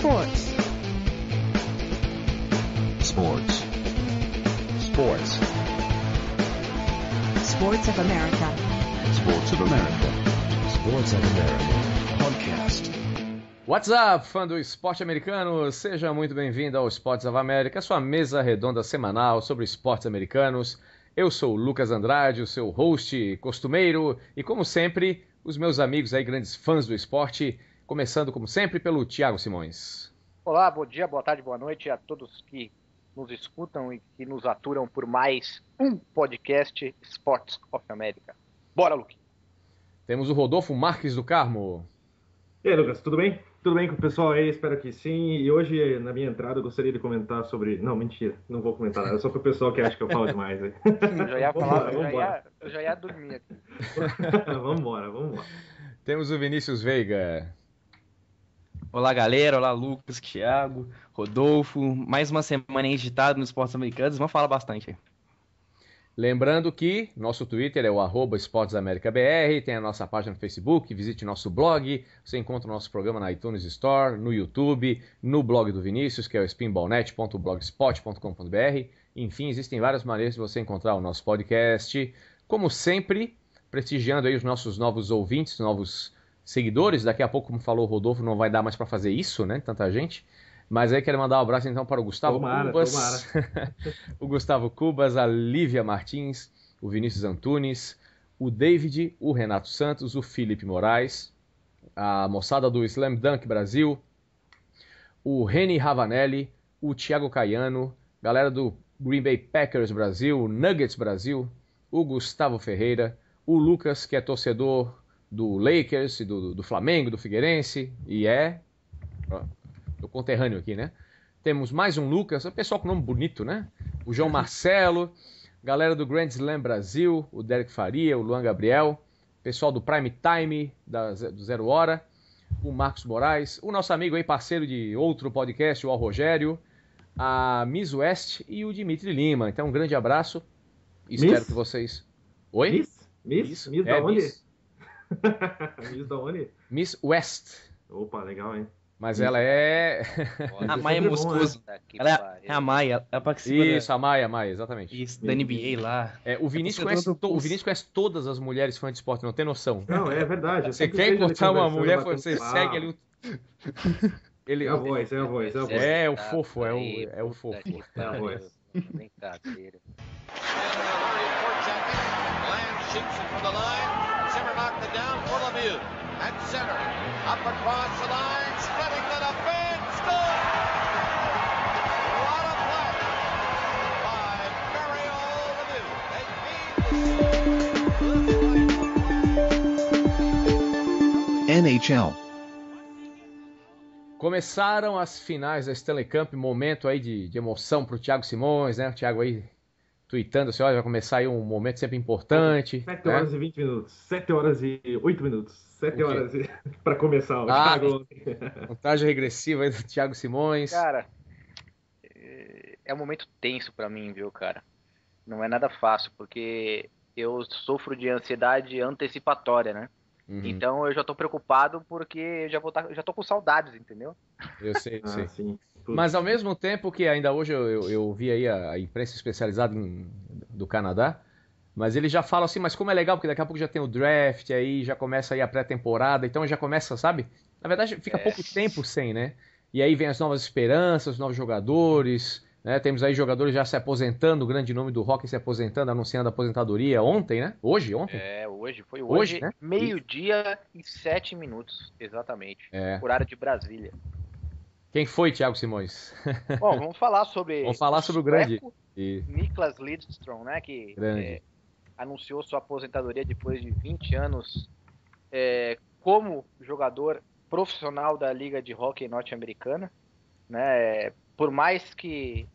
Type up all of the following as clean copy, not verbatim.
Sports. Sports. Sports. Sports of America. Sports of America. Sports of America. Podcast. What's up, fã do esporte americano? Seja muito bem-vindo ao Sports of America, sua mesa redonda semanal sobre esportes americanos. Eu sou o Lucas Andrade, o seu host costumeiro, e como sempre, os meus amigos aí, grandes fãs do esporte, começando como sempre pelo Thiago Simões. Olá, bom dia, boa tarde, boa noite a todos que nos escutam e que nos aturam por mais um podcast Sports of America. Bora, Luque! Temos o Rodolfo Marques do Carmo. E aí, Lucas, tudo bem? Tudo bem com o pessoal aí? Espero que sim. E hoje, na minha entrada, eu gostaria de comentar sobre... Não, mentira, não vou comentar nada. É só pro pessoal que acha que eu falo demais aí. Eu já ia falar, eu já ia dormir aqui. Vambora. Temos o Vinícius Veiga. Olá, galera. Olá, Lucas, Thiago, Rodolfo. Mais uma semana aí digitado nos esportes americanos. Vamos falar bastante aí. Lembrando que nosso Twitter é o @SportsAmericaBR, tem a nossa página no Facebook, visite nosso blog, você encontra o nosso programa na iTunes Store, no YouTube, no blog do Vinícius, que é o spinballnet.blogspot.com.br. Enfim, existem várias maneiras de você encontrar o nosso podcast. Como sempre, prestigiando aí os nossos novos ouvintes, novos seguidores. Daqui a pouco, como falou o Rodolfo, não vai dar mais para fazer isso, né? Tanta gente. Mas aí quero mandar um abraço então para o Gustavo Cubas, o Gustavo Cubas, a Lívia Martins, o Vinícius Antunes, o David, o Renato Santos, o Felipe Moraes, a moçada do Slam Dunk Brasil, o Reni Ravanelli, o Thiago Caiano, galera do Green Bay Packers Brasil, Nuggets Brasil, o Gustavo Ferreira, o Lucas, que é torcedor do Lakers, do Flamengo, do Figueirense, e do conterrâneo aqui, né? Temos mais um Lucas, o pessoal com nome bonito, né? O João Marcelo, galera do Grand Slam Brasil, o Derek Faria, o Luan Gabriel, pessoal do Prime Time, do Zero Hora, o Marcos Moraes, o nosso amigo aí, parceiro de outro podcast, o Al Rogério, a Miss West e o Dimitri Lima. Então, um grande abraço. Espero que vocês... Oi? Miss da onde? Miss. Miss da onde? Miss West. Opa, legal, hein? Mas ela é... A Maia Moscoso. Ela é a Maia. Ela participa Isso, a Maia, exatamente. Isso, da NBA lá. O Vinícius conhece todas as mulheres fãs de esporte, não tem noção. Não, é verdade. Você quer encontrar uma mulher, você segue ali... É a voz. É o fofo, é o fofo. É a voz. Brincadeira. Shoots it from the line. Zimmer knocked it down for Lemieux. At center. Up across the line. Spreading the defense. Score! What a play by Mario Lemieux. NHL. Começaram as finais da Stanley Cup, momento aí de emoção pro Thiago Simões, né? O Thiago aí tweetando assim, olha, vai começar aí um momento sempre importante. 7 horas e 20 minutos, 7 horas e 8 minutos, 7 horas para começar o Thiago. Contagem regressiva aí do Thiago Simões. Cara, é um momento tenso pra mim, viu, cara? Não é nada fácil, porque eu sofro de ansiedade antecipatória, né? Uhum. Então eu já tô preocupado porque já tô com saudades, entendeu? Eu sei. Sim. Mas ao mesmo tempo que ainda hoje eu vi aí a imprensa especializada do Canadá, mas ele já fala assim, mas como é legal, porque daqui a pouco já tem o draft, aí já começa aí a pré-temporada, então já começa, sabe? Na verdade fica pouco tempo sem, né? E aí vem as novas esperanças, os novos jogadores, né? Temos aí jogadores já se aposentando, o grande nome do hockey se aposentando, anunciando a aposentadoria ontem, né? Ontem? Foi hoje, né? 12h07, exatamente, horário de Brasília. Quem foi, Thiago Simões? Bom, vamos falar sobre o grande Niklas Lidström, né, que anunciou sua aposentadoria depois de 20 anos como jogador profissional da Liga de Hóquei Norte-Americana, né? Por mais que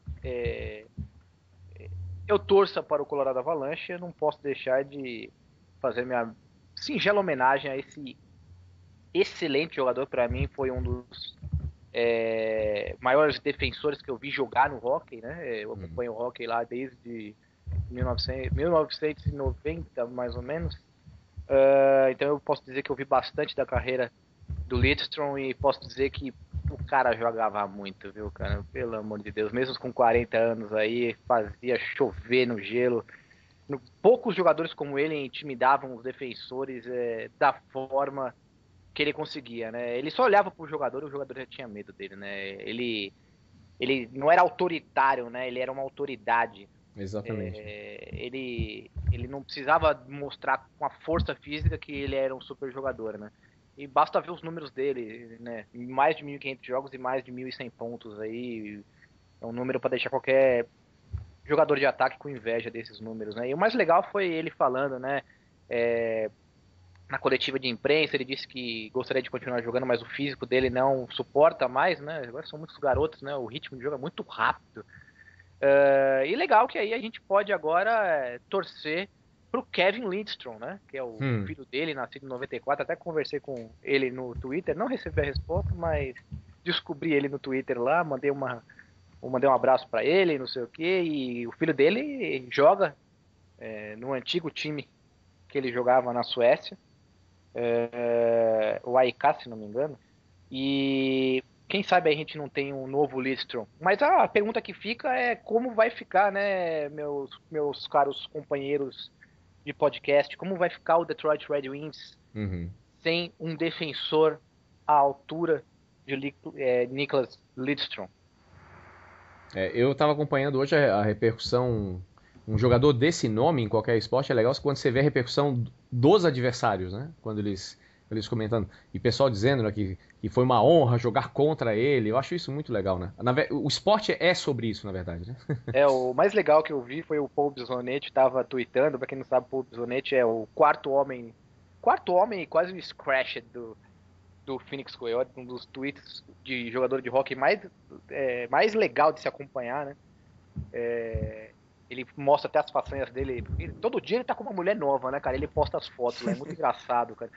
eu torça para o Colorado Avalanche, eu não posso deixar de fazer minha singela homenagem a esse excelente jogador. Para mim foi um dos maiores defensores que eu vi jogar no hockey, né? Eu acompanho o hockey lá desde 1990, mais ou menos. Então eu posso dizer que eu vi bastante da carreira do Lidström e posso dizer que o cara jogava muito, viu, cara? Pelo amor de Deus. Mesmo com 40 anos aí, fazia chover no gelo. Poucos jogadores como ele intimidavam os defensores da forma que ele conseguia, né? Ele só olhava pro jogador e o jogador já tinha medo dele, né? Ele não era autoritário, né? Ele era uma autoridade. Exatamente. Ele não precisava mostrar com a força física que ele era um super jogador, né? E basta ver os números dele, né? Mais de 1.500 jogos e mais de 1.100 pontos aí. É um número para deixar qualquer jogador de ataque com inveja desses números, né? E o mais legal foi ele falando, né? Na coletiva de imprensa, ele disse que gostaria de continuar jogando, mas o físico dele não suporta mais, né? Agora são muitos garotos, né? O ritmo de jogo é muito rápido. E legal que aí a gente pode agora torcer pro Kevin Lindstrom, né? Que é o filho dele, nascido em 94. Até conversei com ele no Twitter, não recebi a resposta, mas descobri ele no Twitter lá, mandei um abraço para ele, não sei o que. E o filho dele joga no antigo time que ele jogava na Suécia, o AIK, se não me engano. E quem sabe a gente não tem um novo Lindstrom. Mas a pergunta que fica é como vai ficar, né, meus caros companheiros de podcast, como vai ficar o Detroit Red Wings sem um defensor à altura de Nicklas Lidstrom? Eu estava acompanhando hoje a repercussão. Um jogador desse nome em qualquer esporte é legal quando você vê a repercussão dos adversários, né? Quando eles comentando. E o pessoal dizendo, né, que foi uma honra jogar contra ele. Eu acho isso muito legal, né? O esporte é sobre isso, na verdade, né? O mais legal que eu vi foi o Paul Bisonetti estava tweetando. Pra quem não sabe, o Paul Bisonetti é o quarto homem e quase o Scratch do Phoenix Coyotes, um dos tweets de jogador de hockey mais legal de se acompanhar, né? Ele mostra até as façanhas dele. Todo dia ele tá com uma mulher nova, né, cara? Ele posta as fotos lá, é muito engraçado, cara.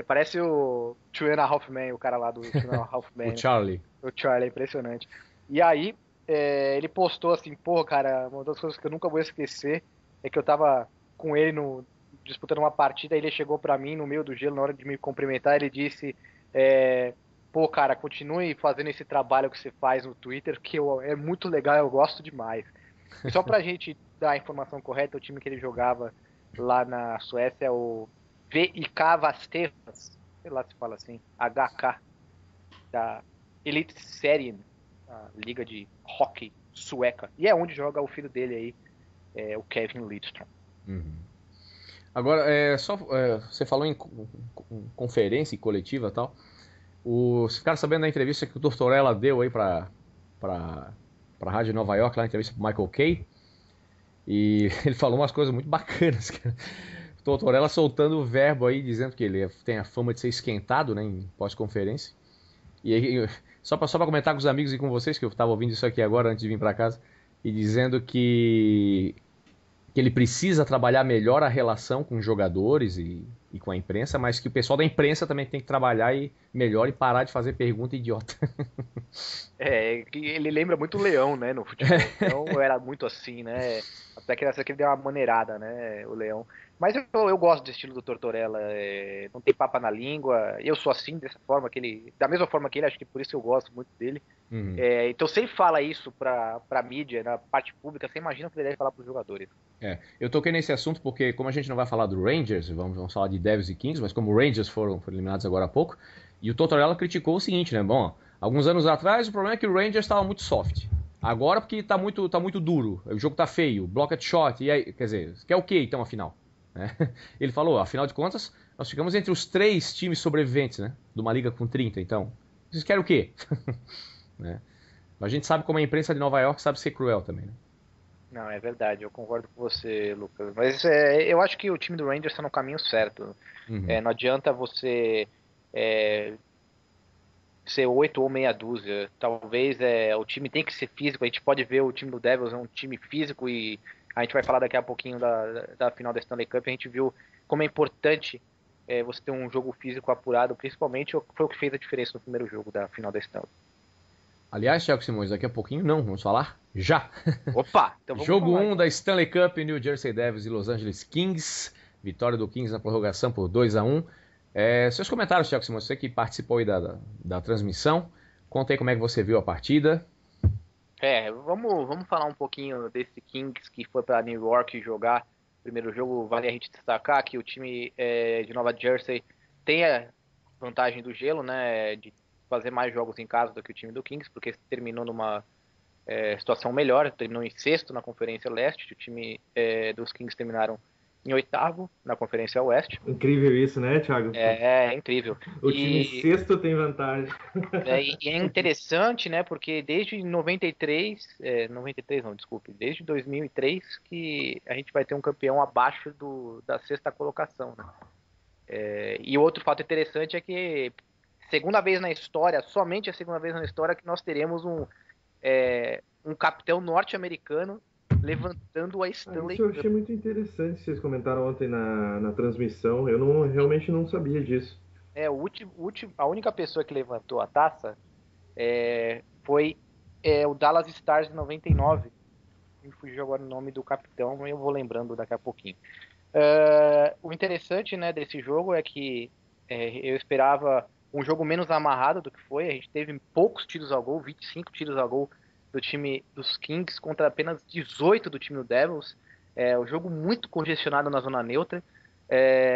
Parece o Two and a Half Men, o cara lá do Two and a Half Men. O Charlie. O Charlie, é impressionante. E aí, ele postou assim, pô, cara, uma das coisas que eu nunca vou esquecer é que eu tava com ele disputando uma partida, e ele chegou pra mim no meio do gelo, na hora de me cumprimentar, ele disse, pô, cara, continue fazendo esse trabalho que você faz no Twitter, que é muito legal, eu gosto demais. E só pra gente dar a informação correta, o time que ele jogava lá na Suécia é o VIK Vastevas, sei lá se fala assim, HK, da Elite Serien, a liga de hockey sueca. E é onde joga o filho dele aí, o Kevin Lindstrom. Agora, você falou em conferência e coletiva e tal. Vocês ficaram sabendo da entrevista que o Tortorella deu aí pra Rádio Nova York, lá na entrevista pro Michael Kay. E ele falou umas coisas muito bacanas, cara. O Tortorella soltando o verbo aí, dizendo que ele tem a fama de ser esquentado, né, em pós-conferência. E aí, só pra comentar com os amigos e com vocês, que eu tava ouvindo isso aqui agora antes de vir pra casa, e dizendo que ele precisa trabalhar melhor a relação com os jogadores e com a imprensa, mas que o pessoal da imprensa também tem que trabalhar melhor e parar de fazer pergunta idiota. Ele lembra muito o Leão, né, no futebol. Então era muito assim, né? Até que ele deu uma maneirada, né, o Leão. Mas eu gosto do estilo do Tortorella, não tem papa na língua. Eu sou assim, dessa forma, da mesma forma que ele, acho que por isso eu gosto muito dele. Então se ele fala isso pra mídia, na parte pública, você imagina o que ele deve falar pros jogadores. Eu toquei nesse assunto porque, como a gente não vai falar do Rangers, vamos falar de Devils e Kings, mas como o Rangers foram eliminados agora há pouco, e o Tortorella criticou o seguinte, né? Bom, alguns anos atrás o problema é que o Rangers estava muito soft. Agora porque tá muito duro, o jogo tá feio, blocked shot, e aí, quer dizer, quer o que então, afinal? Ele falou, afinal de contas, nós ficamos entre os 3 times sobreviventes, né? De uma liga com 30, então, vocês querem o quê? Né? A gente sabe como a imprensa de Nova York sabe ser cruel também, né? Não, é verdade, eu concordo com você, Lucas. Mas eu acho que o time do Rangers está no caminho certo. Não adianta você ser 8 ou meia dúzia. Talvez o time tem que ser físico. A gente pode ver o time do Devils é um time físico, e a gente vai falar daqui a pouquinho da final da Stanley Cup. A gente viu como é importante você ter um jogo físico apurado, principalmente foi o que fez a diferença no primeiro jogo da final da Stanley. Aliás, Thiago Simões, daqui a pouquinho não, vamos falar já. Opa! Então vamos Jogo falar, 1 da Stanley Cup, New Jersey Devils e Los Angeles Kings. Vitória do Kings na prorrogação por 2-1. Seus comentários, Thiago Simões, você que participou aí da transmissão. Conta aí como é que você viu a partida. Vamos falar um pouquinho desse Kings que foi para New York jogar. Primeiro jogo, vale a gente destacar que o time de Nova Jersey tem a vantagem do gelo, né, de fazer mais jogos em casa do que o time do Kings, porque terminou numa situação melhor, terminou em sexto na Conferência Leste, o time dos Kings terminaram em oitavo na Conferência Oeste. Incrível isso, né, Thiago? É incrível. O time sexto tem vantagem. E é interessante, né, porque desde 93 não, desculpe, desde 2003 que a gente vai ter um campeão abaixo da sexta colocação, né? E outro fato interessante é que segunda vez na história, somente a segunda vez na história que nós teremos um capitão norte-americano levantando a Stanley Isso eu achei muito interessante, vocês comentaram ontem na transmissão, eu realmente não sabia disso. A única pessoa que levantou a taça foi o Dallas Stars em 99. Me fugiu agora o nome do capitão, mas eu vou lembrando daqui a pouquinho. O interessante, né, desse jogo é que eu esperava um jogo menos amarrado do que foi. A gente teve poucos tiros ao gol, 25 tiros ao gol do time dos Kings contra apenas 18 do time do Devils. O jogo muito congestionado na zona neutra,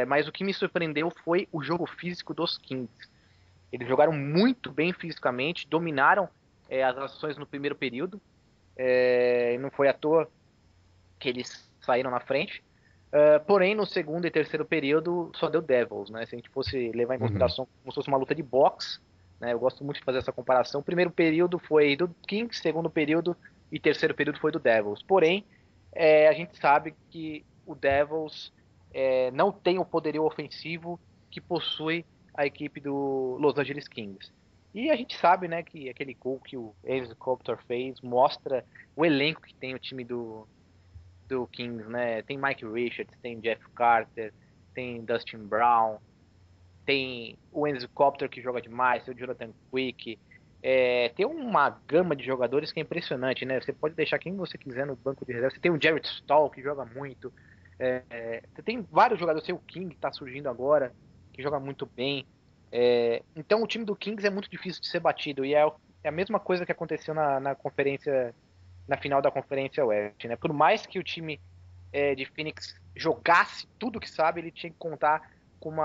mas o que me surpreendeu foi o jogo físico dos Kings. Eles jogaram muito bem fisicamente, dominaram as ações no primeiro período, não foi à toa que eles saíram na frente. Porém, no segundo e terceiro período só deu Devils, né? Se a gente fosse levar em consideração como se fosse uma luta de boxe, né? Eu gosto muito de fazer essa comparação. O primeiro período foi do Kings, segundo período e terceiro período foi do Devils. Porém, a gente sabe que o Devils não tem o poderio ofensivo que possui a equipe do Los Angeles Kings. E a gente sabe, né, que aquele gol que o Enes Kopitar fez mostra o elenco que tem o time do Kings, né? Tem Mike Richards, tem Jeff Carter, tem Dustin Brown, tem o Enes Kopitar que joga demais, tem o Jonathan Quick, tem uma gama de jogadores que é impressionante, né? Você pode deixar quem você quiser no banco de reserva. Você tem o Jarrett Stoll que joga muito, você tem vários jogadores, tem o King que está surgindo agora, que joga muito bem. Então o time do Kings é muito difícil de ser batido, e é a mesma coisa que aconteceu na conferência, na final da Conferência Oeste, né? Por mais que o time de Phoenix jogasse tudo que sabe, ele tinha que contar com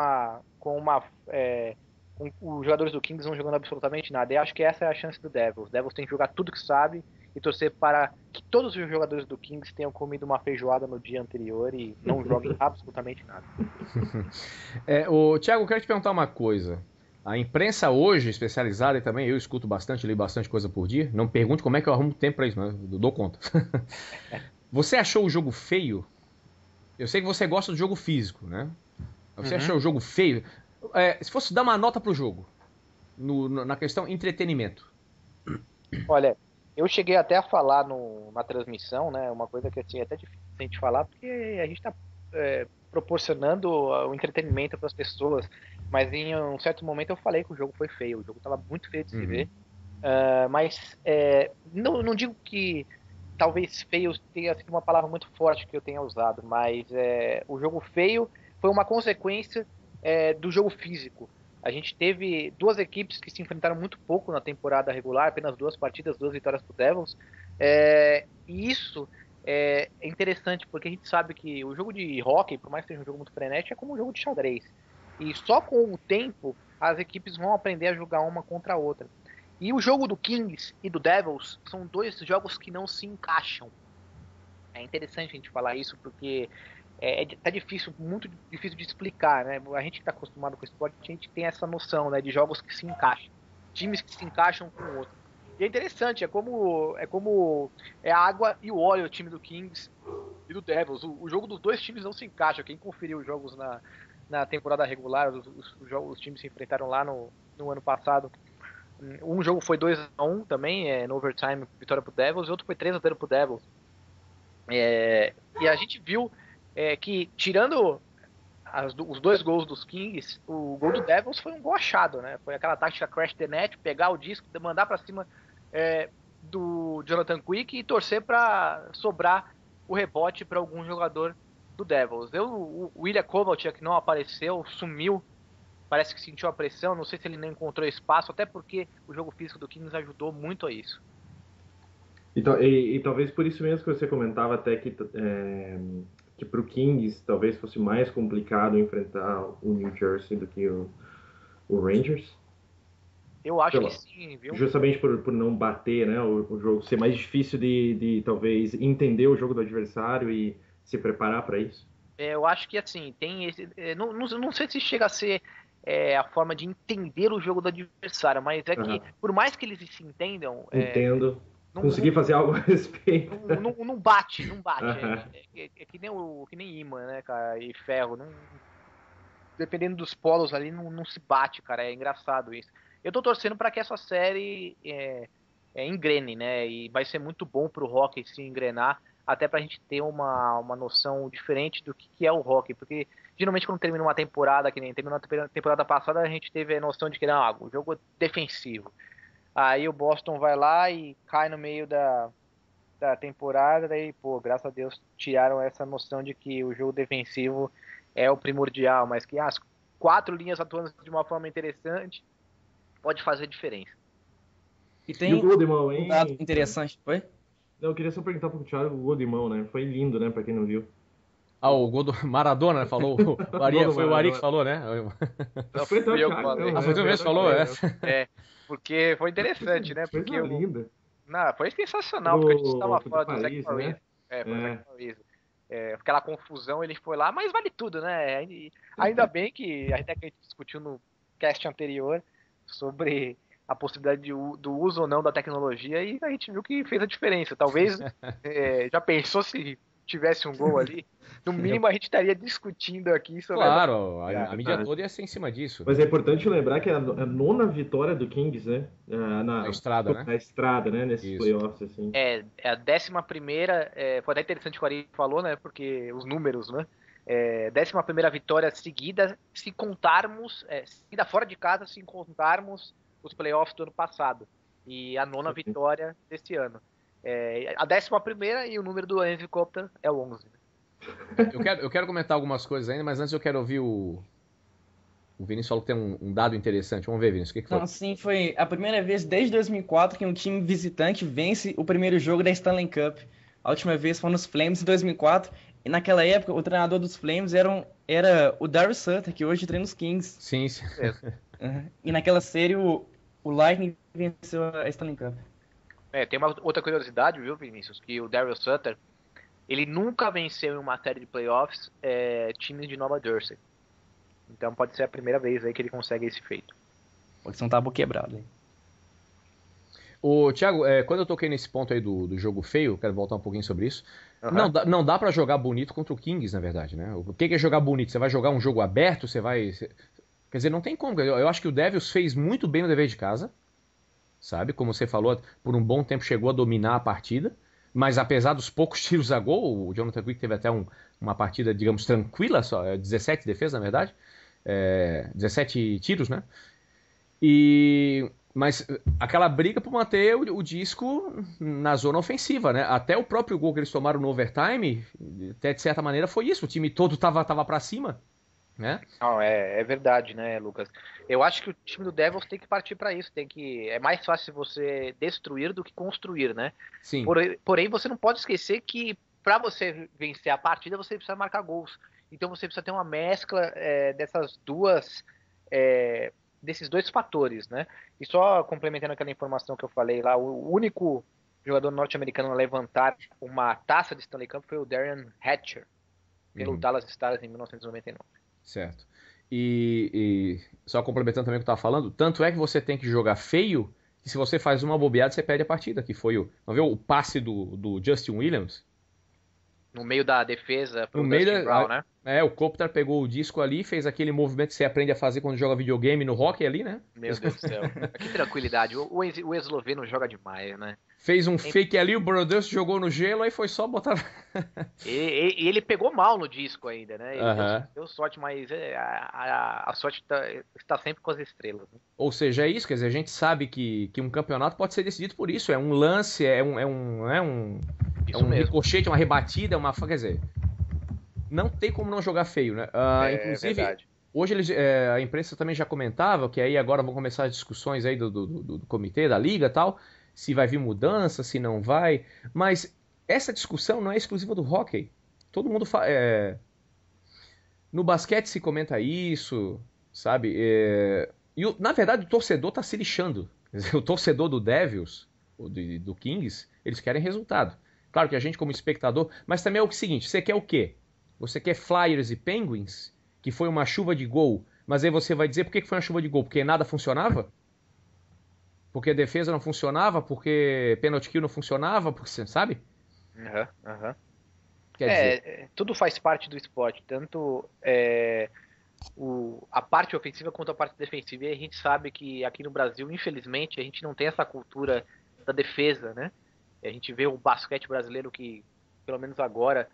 os jogadores do Kings não jogando absolutamente nada. E acho que essa é a chance do Devils. O Devils tem que jogar tudo que sabe e torcer para que todos os jogadores do Kings tenham comido uma feijoada no dia anterior e não joguem absolutamente nada. Thiago, eu quero te perguntar uma coisa. A imprensa hoje, especializada, e também eu escuto bastante, leio bastante coisa por dia. Não me pergunte como é que eu arrumo tempo para isso, mas eu dou conta. Você achou o jogo feio? Eu sei que você gosta do jogo físico, né? Você achou o jogo feio? Se fosse dar uma nota pro jogo, na questão entretenimento. Olha, eu cheguei até a falar na transmissão, né? Uma coisa que assim, é até difícil a gente falar, porque a gente está proporcionando o entretenimento para as pessoas. Mas em um certo momento eu falei que o jogo foi feio. O jogo estava muito feio de se ver. Mas não digo que talvez feio tenha sido uma palavra muito forte que eu tenha usado, mas o jogo feio foi uma consequência do jogo físico. A gente teve duas equipes que se enfrentaram muito pouco na temporada regular, apenas 2 partidas, 2 vitórias pro Devils. E isso é interessante, porque a gente sabe que o jogo de hockey, por mais que seja um jogo muito frenético, é como um jogo de xadrez. E só com o tempo as equipes vão aprender a jogar uma contra a outra. E o jogo do Kings e do Devils são 2 jogos que não se encaixam. É interessante a gente falar isso, porque tá difícil, muito difícil de explicar, né? A gente que está acostumado com o esporte, a gente tem essa noção, né, de jogos que se encaixam, times que se encaixam com o outro. E é interessante, é como a água e o óleo, o time do Kings e do Devils. O jogo dos 2 times não se encaixa. Quem conferiu os jogos na temporada regular, os times se enfrentaram lá no ano passado. Um jogo foi 2-1 também, no overtime, vitória pro Devils, e outro foi 3-0 pro Devils. E a gente viu que, tirando os 2 gols dos Kings, o gol do Devils foi um gol achado, né? Foi aquela tática crash the net, pegar o disco, mandar para cima do Jonathan Quick e torcer para sobrar o rebote para algum jogador do Devils. O Ilya Kovalchuk não apareceu, sumiu parece que sentiu a pressão, não sei se ele não encontrou espaço, até porque o jogo físico do Kings ajudou muito a isso. E talvez por isso mesmo que você comentava até que para o Kings talvez fosse mais complicado enfrentar o New Jersey do que o Rangers. Eu acho que sim, viu? Justamente por não bater, né, o jogo, ser mais difícil de talvez entender o jogo do adversário e se preparar para isso. Eu acho que assim, tem esse. Não sei se chega a ser a forma de entender o jogo do adversário, mas é que, por mais que eles se entendam. Entendo. Conseguir fazer algo a respeito. Não bate. É que nem imã, né, cara? E ferro. Dependendo dos polos ali, não se bate, cara. É engraçado isso. Eu tô torcendo para que essa série engrene, né? E vai ser muito bom pro hockey se engrenar, até pra gente ter uma noção diferente do que é o hockey. Porque geralmente quando termina uma temporada, que nem terminou a temporada passada, a gente teve a noção de que o jogo é defensivo. Aí o Boston vai lá e cai no meio da temporada, daí, graças a Deus tiraram essa noção de que o jogo defensivo é o primordial, mas que as 4 linhas atuando de uma forma interessante pode fazer diferença. E tem um dado interessante, foi? Eu queria só perguntar pro Thiago o gol de mão, né? Foi lindo, né? Pra quem não viu. O gol do Maradona, né? Falou. Foi o Ari que falou, né? Não, foi eu que falei. Foi tu mesmo que falou, porque foi interessante, né? Porque linda. Foi sensacional, porque a gente estava fora do Zach Parise. Aquela confusão, ele foi lá, mas vale tudo, né? Ainda bem que, até que a gente discutiu no cast anterior sobre a possibilidade do uso ou não da tecnologia, e a gente viu que fez a diferença. Talvez, já pensou se tivesse um gol ali? No mínimo a gente estaria discutindo aqui sobre... Claro, a mídia toda ia ser em cima disso. Mas é importante lembrar que é a 9ª vitória do Kings, né? Na estrada, né? Na estrada, né? Nesses playoffs, assim. É a 11ª, foi até interessante o que o Ari falou, né? Porque os números, né? 11ª vitória seguida, se contarmos, seguida fora de casa, se contarmos os playoffs do ano passado. E a 9ª vitória desse ano. A 11ª e o número do Andy Copter é o 11. Eu quero comentar algumas coisas ainda, mas antes eu quero ouvir o Vinícius falou que tem um dado interessante. Vamos ver, Vinícius, o que foi? Não, sim, foi a primeira vez desde 2004 que um time visitante vence o primeiro jogo da Stanley Cup. A última vez foi nos Flames em 2004. E naquela época, o treinador dos Flames era o Daryl Sutter, que hoje treina os Kings. Sim. E naquela série, o Lightning venceu a Stanley Cup. Tem uma outra curiosidade, viu, Vinícius? Que o Daryl Sutter, ele nunca venceu em uma série de playoffs times de Nova Jersey. Então pode ser a primeira vez aí que ele consegue esse feito. Pode ser um tabu quebrado, hein? Thiago, quando eu toquei nesse ponto aí do jogo feio, quero voltar um pouquinho sobre isso. Não dá pra jogar bonito contra o Kings, na verdade, né? O que é jogar bonito? Você vai jogar um jogo aberto? Quer dizer, não tem como. Eu acho que o Devils fez muito bem o dever de casa, sabe? Como você falou, por um bom tempo chegou a dominar a partida, mas apesar dos poucos tiros a gol, o Jonathan Quick teve até uma partida, digamos, tranquila, só 17 defesas, na verdade. 17 tiros, né? Mas aquela briga por manter o disco na zona ofensiva, né? Até o próprio gol que eles tomaram no overtime, até de certa maneira foi isso. O time todo tava pra cima, né? Não, é verdade, né, Lucas? Eu acho que o time do Devils tem que partir para isso. É mais fácil você destruir do que construir, né? Sim. Porém, você não pode esquecer que para você vencer a partida, você precisa marcar gols. Então você precisa ter uma mescla desses dois fatores, né? E só complementando aquela informação que eu falei lá, o único jogador norte-americano a levantar uma taça de Stanley Cup foi o Darian Hatcher, pelo Dallas Stars em 1999. Certo. E só complementando também o que eu estava falando, tanto é que você tem que jogar feio, que se você faz uma bobeada, você perde a partida, que foi o passe do Justin Williams. No meio da defesa pro Dustin Brown, né? O Kopitar pegou o disco ali, fez aquele movimento que você aprende a fazer quando joga videogame no hockey ali, né? Meu Deus do céu. Que tranquilidade. O esloveno joga demais, né? Fez um fake ali, o Brodus jogou no gelo, aí foi só botar... e ele pegou mal no disco ainda, né? Ele deu sorte, mas a sorte está sempre com as estrelas. Né? Ou seja, é isso, quer dizer, a gente sabe que um campeonato pode ser decidido por isso. É um lance, é um ricochete, uma rebatida, quer dizer... Não tem como não jogar feio, né? Inclusive, Hoje a imprensa também já comentava que aí agora vão começar as discussões aí do comitê, da liga e tal, se vai vir mudança, se não vai. Mas essa discussão não é exclusiva do hóquei. Todo mundo no basquete se comenta isso, sabe? Na verdade, o torcedor está se lixando. Quer dizer, o torcedor do Devils, do Kings, eles querem resultado. Claro que a gente como espectador, mas também é o seguinte, você quer o quê? Você quer Flyers e Penguins, que foi uma chuva de gol, mas aí você vai dizer por que foi uma chuva de gol? Porque nada funcionava? Porque a defesa não funcionava? Porque penalty kill não funcionava? Porque você sabe? Quer dizer... tudo faz parte do esporte, tanto a parte ofensiva quanto a parte defensiva. E a gente sabe que aqui no Brasil, infelizmente, a gente não tem essa cultura da defesa, né? A gente vê o basquete brasileiro que, pelo menos agora,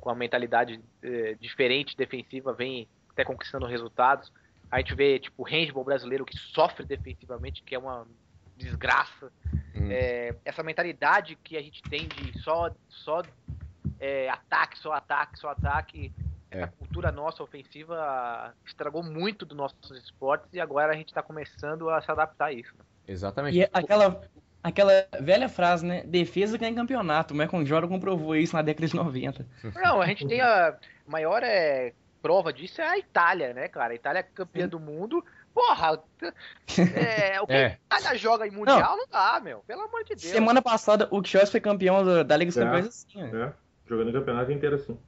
com a mentalidade diferente defensiva, vem até conquistando resultados. A gente vê tipo, o handball brasileiro que sofre defensivamente, que é uma desgraça. Essa mentalidade que a gente tem de só ataque. Essa cultura nossa ofensiva estragou muito dos nossos esportes e agora a gente está começando a se adaptar a isso. Né? Exatamente. E aquela velha frase, né? Defesa ganha campeonato. O Michael Jordan comprovou isso na década de 90. Não, a gente tem a maior prova disso é a Itália, né, cara? A Itália é campeã do mundo. Porra! O que a Itália joga em Mundial não dá, meu. Pelo amor de Deus. Semana passada, o Kiosk foi campeão da Liga dos Campeões assim, né? Jogando o campeonato inteiro assim.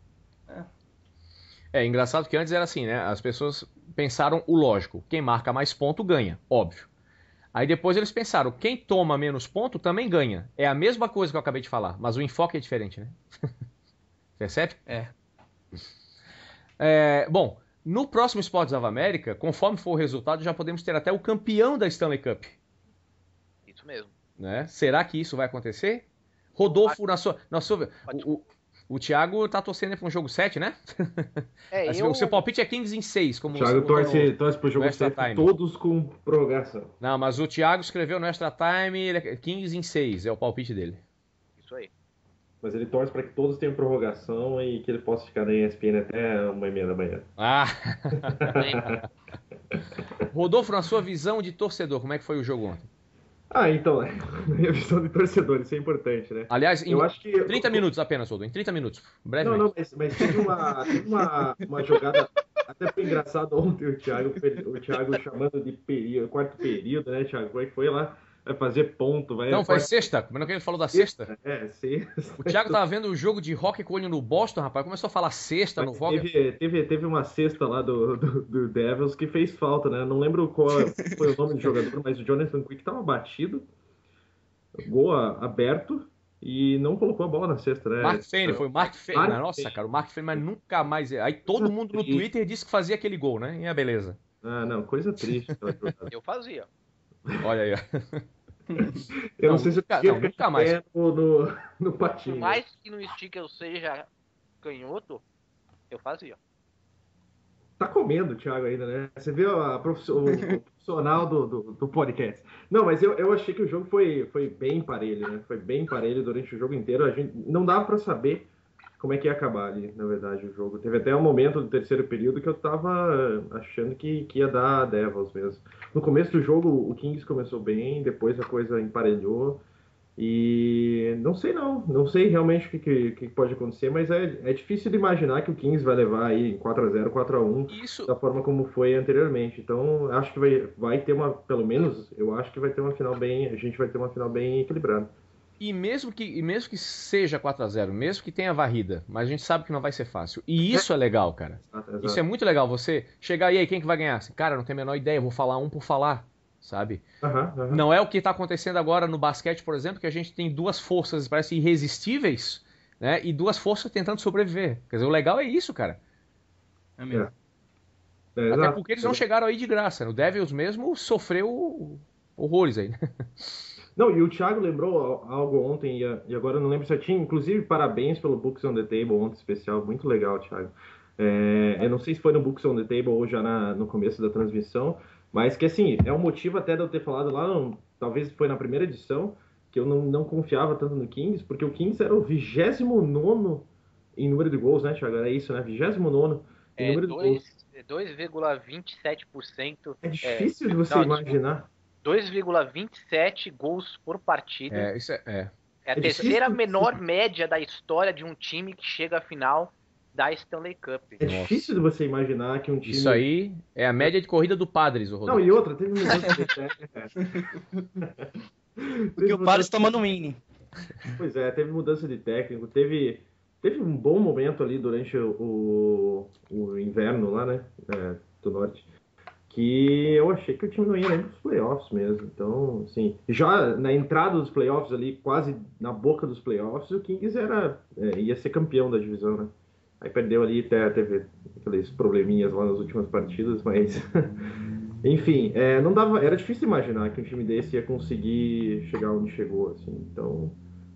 Engraçado que antes era assim, né? As pessoas pensaram o lógico. Quem marca mais ponto ganha, óbvio. Aí depois eles pensaram, quem toma menos ponto também ganha. É a mesma coisa que eu acabei de falar, mas o enfoque é diferente, né? Percebe? Bom, no próximo Sports of America, conforme for o resultado, já podemos ter até o campeão da Stanley Cup. Isso mesmo. Né? Será que isso vai acontecer? Rodolfo, o Thiago tá torcendo para um jogo 7, né? O seu palpite é Kings em 6. Como o Thiago torce pro jogo 7, todos com prorrogação. Não, mas o Thiago escreveu no Extra Time Kings em 6, é o palpite dele. Isso aí. Mas ele torce para que todos tenham prorrogação e que ele possa ficar na ESPN até 1h30 da manhã. Rodolfo, na sua visão de torcedor, como é que foi o jogo ontem? Então, na minha visão de torcedor, isso é importante, né? Aliás, eu acho que 30 minutos apenas, Rodolfo, em 30 minutos, brevemente. Não, mas teve uma jogada, até foi engraçado ontem o Thiago chamando de quarto período, né, Thiago? Foi lá, vai fazer ponto. Não, foi sexta, como é que ele falou da sexta? Sexta. O Thiago tava vendo o jogo de hockey com o olho no Boston, rapaz, começou a falar sexta no hockey. Teve uma cesta lá do Devils que fez falta, né? Não lembro qual foi o nome do jogador, mas o Jonathan Quick tava batido, gol aberto, e não colocou a bola na cesta, né? Mark Fane, foi o Mark Fane. Nossa, cara, o Mark Fane, mas nunca mais... Aí todo mundo no Twitter disse que fazia aquele gol, né? E a beleza. Não, coisa triste. Eu fazia. Olha aí, Eu não sei se eu nunca mais. No patinho. Por mais que no stick eu seja canhoto, eu fazia. Tá comendo o Thiago ainda, né? Você vê o profissional do podcast. Não, mas eu achei que o jogo foi bem parelho, né? Foi bem parelho durante o jogo inteiro. A gente não dava pra saber como é que ia acabar ali, na verdade, o jogo. Teve até um momento do terceiro período que eu tava achando que ia dar Devils mesmo. No começo do jogo, o Kings começou bem, depois a coisa emparelhou. E não sei realmente o que pode acontecer, mas é difícil de imaginar que o Kings vai levar aí 4-0, 4-1 da forma como foi anteriormente. Então, acho que vai ter pelo menos, eu acho que vai ter uma final a gente vai ter uma final bem equilibrada. E mesmo que seja 4-0, mesmo que tenha varrida, mas a gente sabe que não vai ser fácil. E isso é legal, cara. Exato. Isso é muito legal, você chegar e aí, quem que vai ganhar? Assim, cara, não tenho a menor ideia, eu vou falar um por falar. Sabe? Não é o que está acontecendo agora no basquete, por exemplo, que a gente tem duas forças, parece irresistíveis, né? E duas forças tentando sobreviver. Quer dizer, o legal é isso, cara. É mesmo. Até porque eles não chegaram aí de graça. O Devils mesmo sofreu horrores aí, né? Não, e o Thiago lembrou algo ontem, e agora eu não lembro certinho. Inclusive, parabéns pelo Books on the Table ontem, especial. Muito legal, Thiago. Eu não sei se foi no Books on the Table ou já no começo da transmissão, mas que, assim, é um motivo até de eu ter falado lá, talvez foi na primeira edição, que eu não confiava tanto no Kings, porque o Kings era o 29º em número de gols, né, Thiago? Era isso, né? 29º em número de gols. 2,27%. É difícil de você imaginar. 2,27 gols por partida. Isso é. É a terceira menor média da história de um time que chega à final da Stanley Cup. É difícil de você imaginar que um time... Isso aí é a média de corrida do Padres, o Rodolfo. Não, e outra, teve mudança de técnico. Porque o Padres tomando um inning. Pois é, teve mudança de técnico, teve um bom momento ali durante o inverno lá, né, do Norte, que eu achei que o time não ia nem para os playoffs mesmo. Então, assim, já na entrada dos playoffs ali, quase na boca dos playoffs, o Kings ia ser campeão da divisão, né? Aí perdeu ali, até teve aqueles probleminhas lá nas últimas partidas, mas... Enfim, não dava, era difícil imaginar que um time desse ia conseguir chegar onde chegou, assim. Então,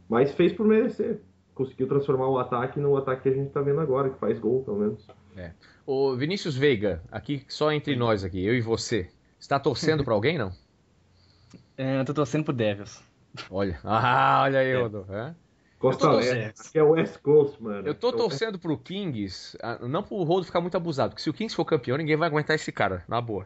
mas fez por merecer. Conseguiu transformar o ataque no ataque que a gente tá vendo agora, que faz gol, pelo menos. O Vinícius Veiga, aqui só entre nós aqui, eu e você, está torcendo para alguém, não? Eu tô torcendo pro Devils. Olha aí, Rodolfo. Costa Leste, que é o West Coast, mano. Eu tô torcendo pro Kings, não pro Rodo ficar muito abusado, porque se o Kings for campeão, ninguém vai aguentar esse cara, na boa.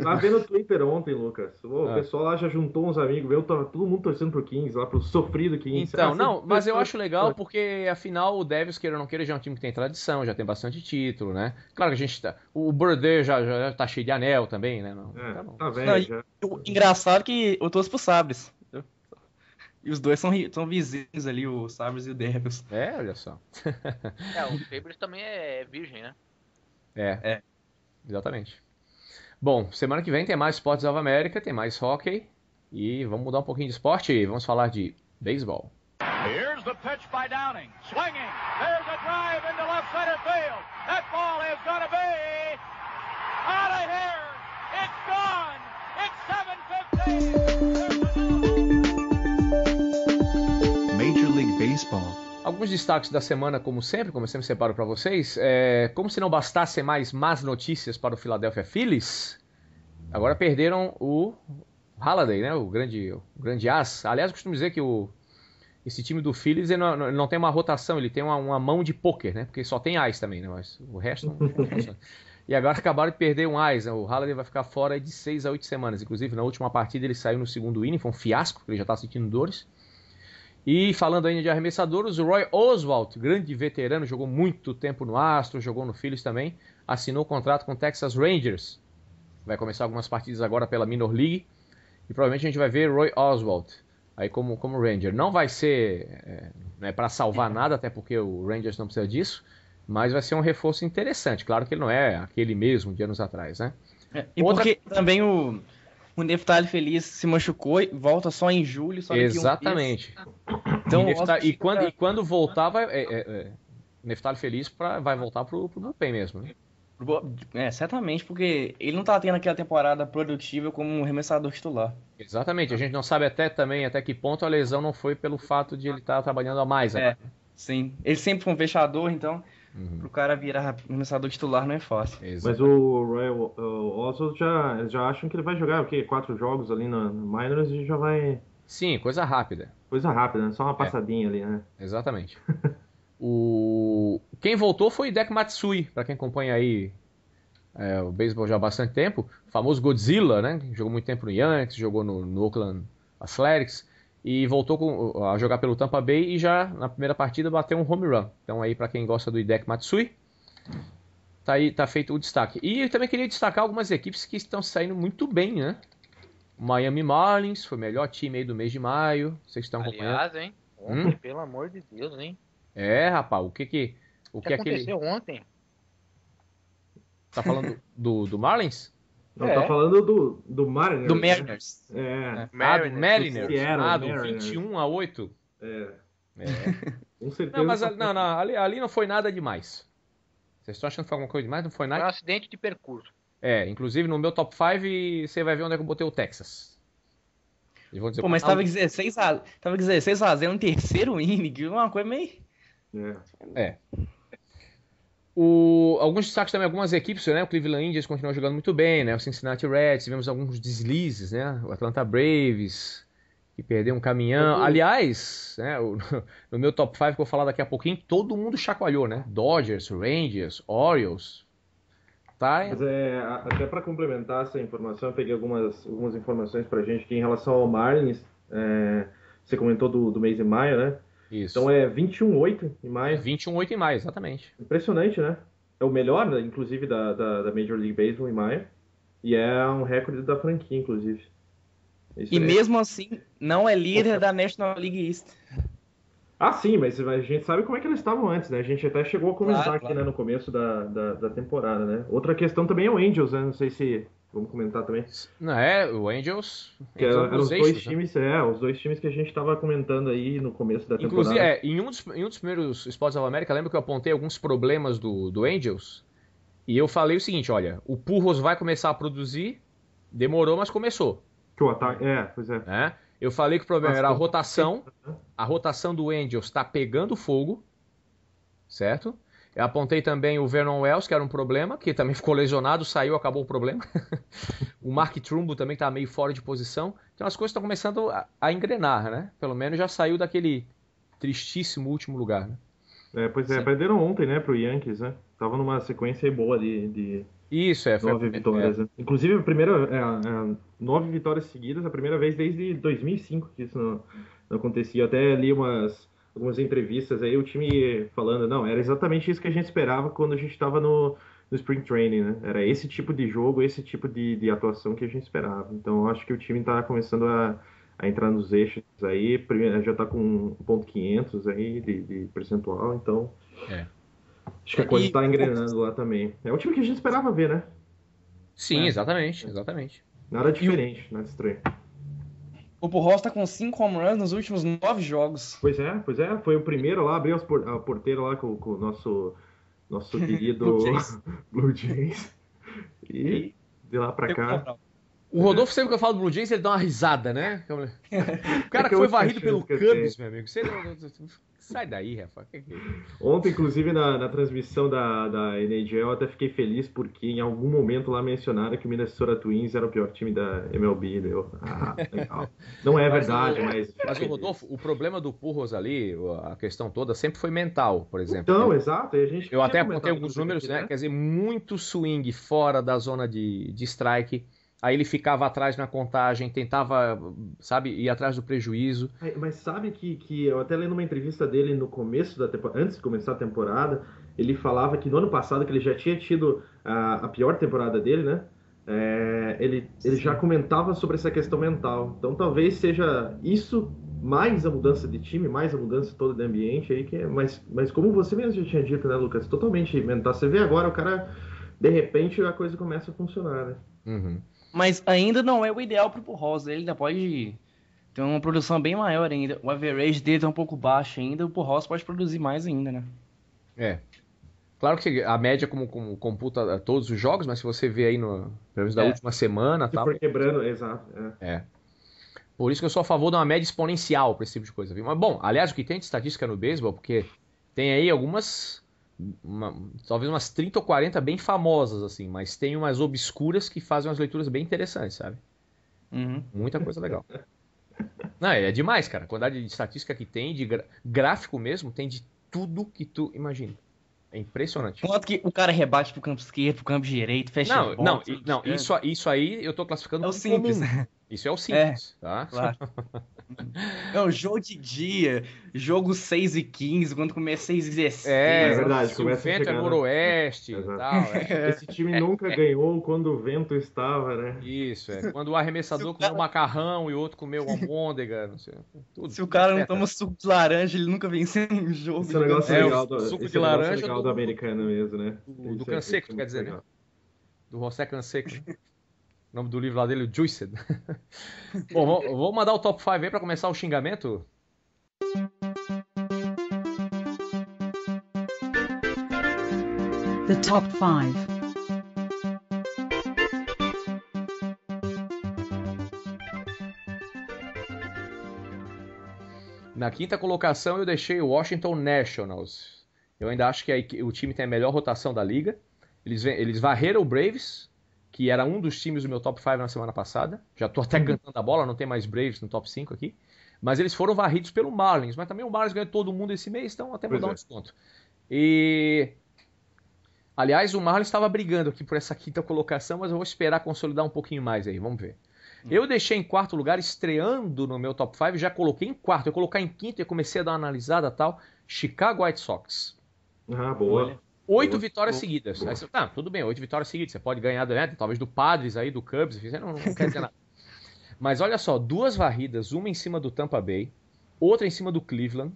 Tá vendo o Twitter ontem, Lucas? O pessoal lá já juntou uns amigos meus, tava todo mundo torcendo pro Kings, lá pro sofrido Kings. Então, mas eu acho legal porque, afinal, o Devils, queira ou não queira, já é um time que tem tradição, já tem bastante título, né? Claro que a gente tá... O Burder já tá cheio de anel também, né? Tá velho, já. Engraçado que eu torço pro Sabres. E os dois são vizinhos ali, o Sabres e o Devils. Olha só. O Sabres também é virgem, né? Exatamente. Bom, semana que vem tem mais Sports of America, tem mais hockey. E vamos mudar um pouquinho de esporte, vamos falar de beisebol. Here's the pitch by Downing. Swinging. There's a drive into left center field. That ball is going to be out of here. It's gone. It's 7:15. Major League Baseball. Alguns destaques da semana, como sempre separo para vocês. Como se não bastasse mais más notícias para o Philadelphia Phillies, agora perderam o Halladay, né? O grande as. Aliás, eu costumo dizer que esse time do Phillies ele não tem uma rotação, ele tem uma mão de pôquer, né? Porque só tem as também, né? Mas o resto não funciona. E agora acabaram de perder um as, né? O Halladay vai ficar fora de 6 a 8 semanas. Inclusive, na última partida ele saiu no segundo inning, foi um fiasco, ele já está sentindo dores. E falando ainda de arremessadores, o Roy Oswalt, grande veterano, jogou muito tempo no Astros, jogou no Phillies também, assinou contrato com o Texas Rangers. Vai começar algumas partidas agora pela Minor League e provavelmente a gente vai ver Roy Oswalt aí como Ranger. Não vai ser para salvar nada, até porque o Rangers não precisa disso, mas vai ser um reforço interessante. Claro que ele não é aquele mesmo de anos atrás, né? Porque também o Neftali Feliz se machucou e volta só em julho. Só exatamente. Então, e quando voltar, o Neftali Feliz vai voltar pro bullpen mesmo, né? Certamente, porque ele não tá tendo aquela temporada produtiva como um arremessador titular. Exatamente, a gente não sabe até que ponto a lesão não foi pelo fato de ele estar trabalhando a mais. Sim, ele sempre foi um fechador, então pro cara virar arremessador titular não é fácil. Mas o Roy Oswalt já acham que ele vai jogar 4 jogos ali na Minors e já vai... Sim, coisa rápida. Coisa rápida, né? Só uma passadinha ali, né? Exatamente. Quem voltou foi Hideki Matsui, para quem acompanha aí o beisebol já há bastante tempo. O famoso Godzilla, né? Jogou muito tempo no Yankees, jogou no Oakland Athletics e voltou a jogar pelo Tampa Bay e já na primeira partida bateu um home run. Então aí para quem gosta do Hideki Matsui, tá feito o destaque. E eu também queria destacar algumas equipes que estão saindo muito bem, né? O Miami Marlins foi o melhor time aí do mês de maio. Vocês estão acompanhando? Aliás, hein? Ontem, pelo amor de Deus, hein? Rapaz, o que aconteceu ontem? Tá falando do Marlins? Não, tá falando do Mariners. Do Mariners. Do Mariners. Do 21 a 8. Com certeza. Não, mas ali não foi nada demais. Vocês estão achando que foi alguma coisa demais? Não foi nada? Foi um acidente de percurso. Inclusive no meu top 5 você vai ver onde é que eu botei o Texas. Dizer, mas tava 16 a 0 no terceiro inning, uma coisa meio... Alguns destaques também, algumas equipes, né? O Cleveland Indians continuou jogando muito bem, né? O Cincinnati Reds, tivemos alguns deslizes, né? O Atlanta Braves, que perdeu um caminhão. Aliás, né? No meu top 5, que eu vou falar daqui a pouquinho, todo mundo chacoalhou, né? Dodgers, Rangers, Orioles. Tá? Mas até para complementar essa informação, eu peguei algumas informações pra gente que em relação ao Marlins, você comentou do mês de maio, né? Isso. Então é 21-8 em maio. 21-8 em maio, exatamente. Impressionante, né? É o melhor, né, inclusive, da Major League Baseball em maio. E é um recorde da franquia, inclusive. Isso E mesmo assim, não é líder da National League East. Ah, sim, mas a gente sabe como é que eles estavam antes, né? A gente até chegou a comentar Claro, aqui, claro. né, no começo da temporada, né? Outra questão também é o Angels, né? Não sei se... Vamos comentar também. Não, o Angels Que entrou eram nos os eixos, dois né? times, os dois times que a gente estava comentando aí no começo da Inclusive, temporada. em um dos primeiros Sports of America, lembra que eu apontei alguns problemas do Angels? E eu falei o seguinte, olha, o Pujols vai começar a produzir, demorou, mas começou. Que o ataque... pois é. Né? Eu falei que o problema era a rotação. Né? A rotação do Angels está pegando fogo, certo? Eu apontei também o Vernon Wells, que era um problema, que também ficou lesionado, saiu, acabou o problema. O Mark Trumbo também está meio fora de posição. Então as coisas estão começando a engrenar, né? Pelo menos já saiu daquele tristíssimo último lugar, né? Pois é, perderam ontem, né, pro Yankees, né? Tava numa sequência aí boa de Isso, foi 9 vitórias, né? Inclusive, a primeira, 9 vitórias seguidas, a primeira vez desde 2005 que isso não acontecia. Eu até li algumas entrevistas aí, o time falando, não, era exatamente isso que a gente esperava quando a gente estava no Spring Training, né? Era esse tipo de jogo, esse tipo de atuação que a gente esperava. Então, eu acho que o time está começando a entrar nos eixos aí, já está com 1.500 aí de percentual, então... Acho que a coisa está engrenando lá também. É o time que a gente esperava ver, né? Sim, exatamente. Nada diferente, nada estranho. O Pujols tá com 5 home runs nos últimos 9 jogos. Pois é. Foi o primeiro lá, abriu a porteira lá com o nosso querido Blue Jays. E de lá pra cá... O Rodolfo, sempre que eu falo do Blue Jays, ele dá uma risada, né? O cara que foi varrido pelo Cubs, meu amigo. Sai daí, Rafa. Ontem, inclusive, na transmissão da NHL, eu até fiquei feliz porque em algum momento lá mencionaram que o Minnesota Twins era o pior time da MLB. Legal. Não é verdade, mas... Mas o Rodolfo, o problema do Pujols ali, a questão toda, sempre foi mental, por exemplo. Então, exato. Eu até apontei alguns números, né? Quer dizer, muito swing fora da zona de strike. Aí ele ficava atrás na contagem, tentava, sabe, ir atrás do prejuízo. Mas sabe que eu até lendo uma entrevista dele no começo da temporada, antes de começar a temporada, ele falava que no ano passado, que ele já tinha tido a pior temporada dele, né? Ele já comentava sobre essa questão mental. Então talvez seja isso, mais a mudança de time, mais a mudança toda do ambiente aí, mas como você mesmo já tinha dito, né, Lucas? Totalmente mental. Você vê agora o cara, de repente, a coisa começa a funcionar, né? Uhum. Mas ainda não é o ideal pro Pujols. Ele ainda pode ter uma produção bem maior ainda. O average dele tá um pouco baixo ainda. O Pujols pode produzir mais ainda, né? Claro que a média como computa todos os jogos, mas se você vê aí pelo menos da última semana... Se for quebrando, exato. Por isso que eu sou a favor de uma média exponencial para esse tipo de coisa. Viu? Mas, bom, aliás, o que tem de estatística no beisebol, porque tem aí algumas... talvez umas 30 ou 40 bem famosas, assim, mas tem umas obscuras que fazem umas leituras bem interessantes, sabe? Uhum. Muita coisa legal. Não, é demais, cara. A quantidade de estatística que tem, de gráfico mesmo, tem de tudo que tu imagina. É impressionante. Quanto que o cara rebate pro campo esquerdo, pro campo direito, fecha a bola, não, isso aí eu tô classificando é o como simples. comum. Isso é o simples, tá? Claro. É o jogo de dia, jogo 6 e 15, quando começa 6 e 16. É verdade, se o começa a vento chegar, é né? noroeste e tal. Esse time nunca ganhou quando o vento estava, né? Isso, quando o arremessador comeu macarrão e o outro comeu almôndega, não sei. Tudo, se o cara não toma suco de laranja, ele nunca venceu em jogo. Esse negócio é legal suco de laranja legal do americano mesmo, né? Do Canseco, quer dizer, né? Do José Canseco. O nome do livro lá dele, o Juiced. Bom, vou mandar o top 5 aí pra começar o xingamento. The top 5. Na quinta colocação eu deixei o Washington Nationals. Eu ainda acho que o time tem a melhor rotação da liga. Eles varreram o Braves, que era um dos times do meu top 5 na semana passada. Já tô até cantando a bola, não tem mais Braves no top 5 aqui. Mas eles foram varridos pelo Marlins. Mas também o Marlins ganhou todo mundo esse mês, então até vou dar um desconto. E Aliás, o Marlins estava brigando aqui por essa quinta colocação, mas eu vou esperar consolidar um pouquinho mais aí, vamos ver. Eu deixei em quarto lugar, estreando no meu top 5, já coloquei em quarto. Eu colocar em quinto e comecei a dar uma analisada e tal. Chicago White Sox. Ah, boa. 8 Boa. vitórias seguidas. Aí você, tá, tudo bem, 8 vitórias seguidas. Você pode ganhar, né, talvez do Padres aí, do Cubs, não quer dizer nada. Mas olha só, 2 varridas, uma em cima do Tampa Bay, outra em cima do Cleveland,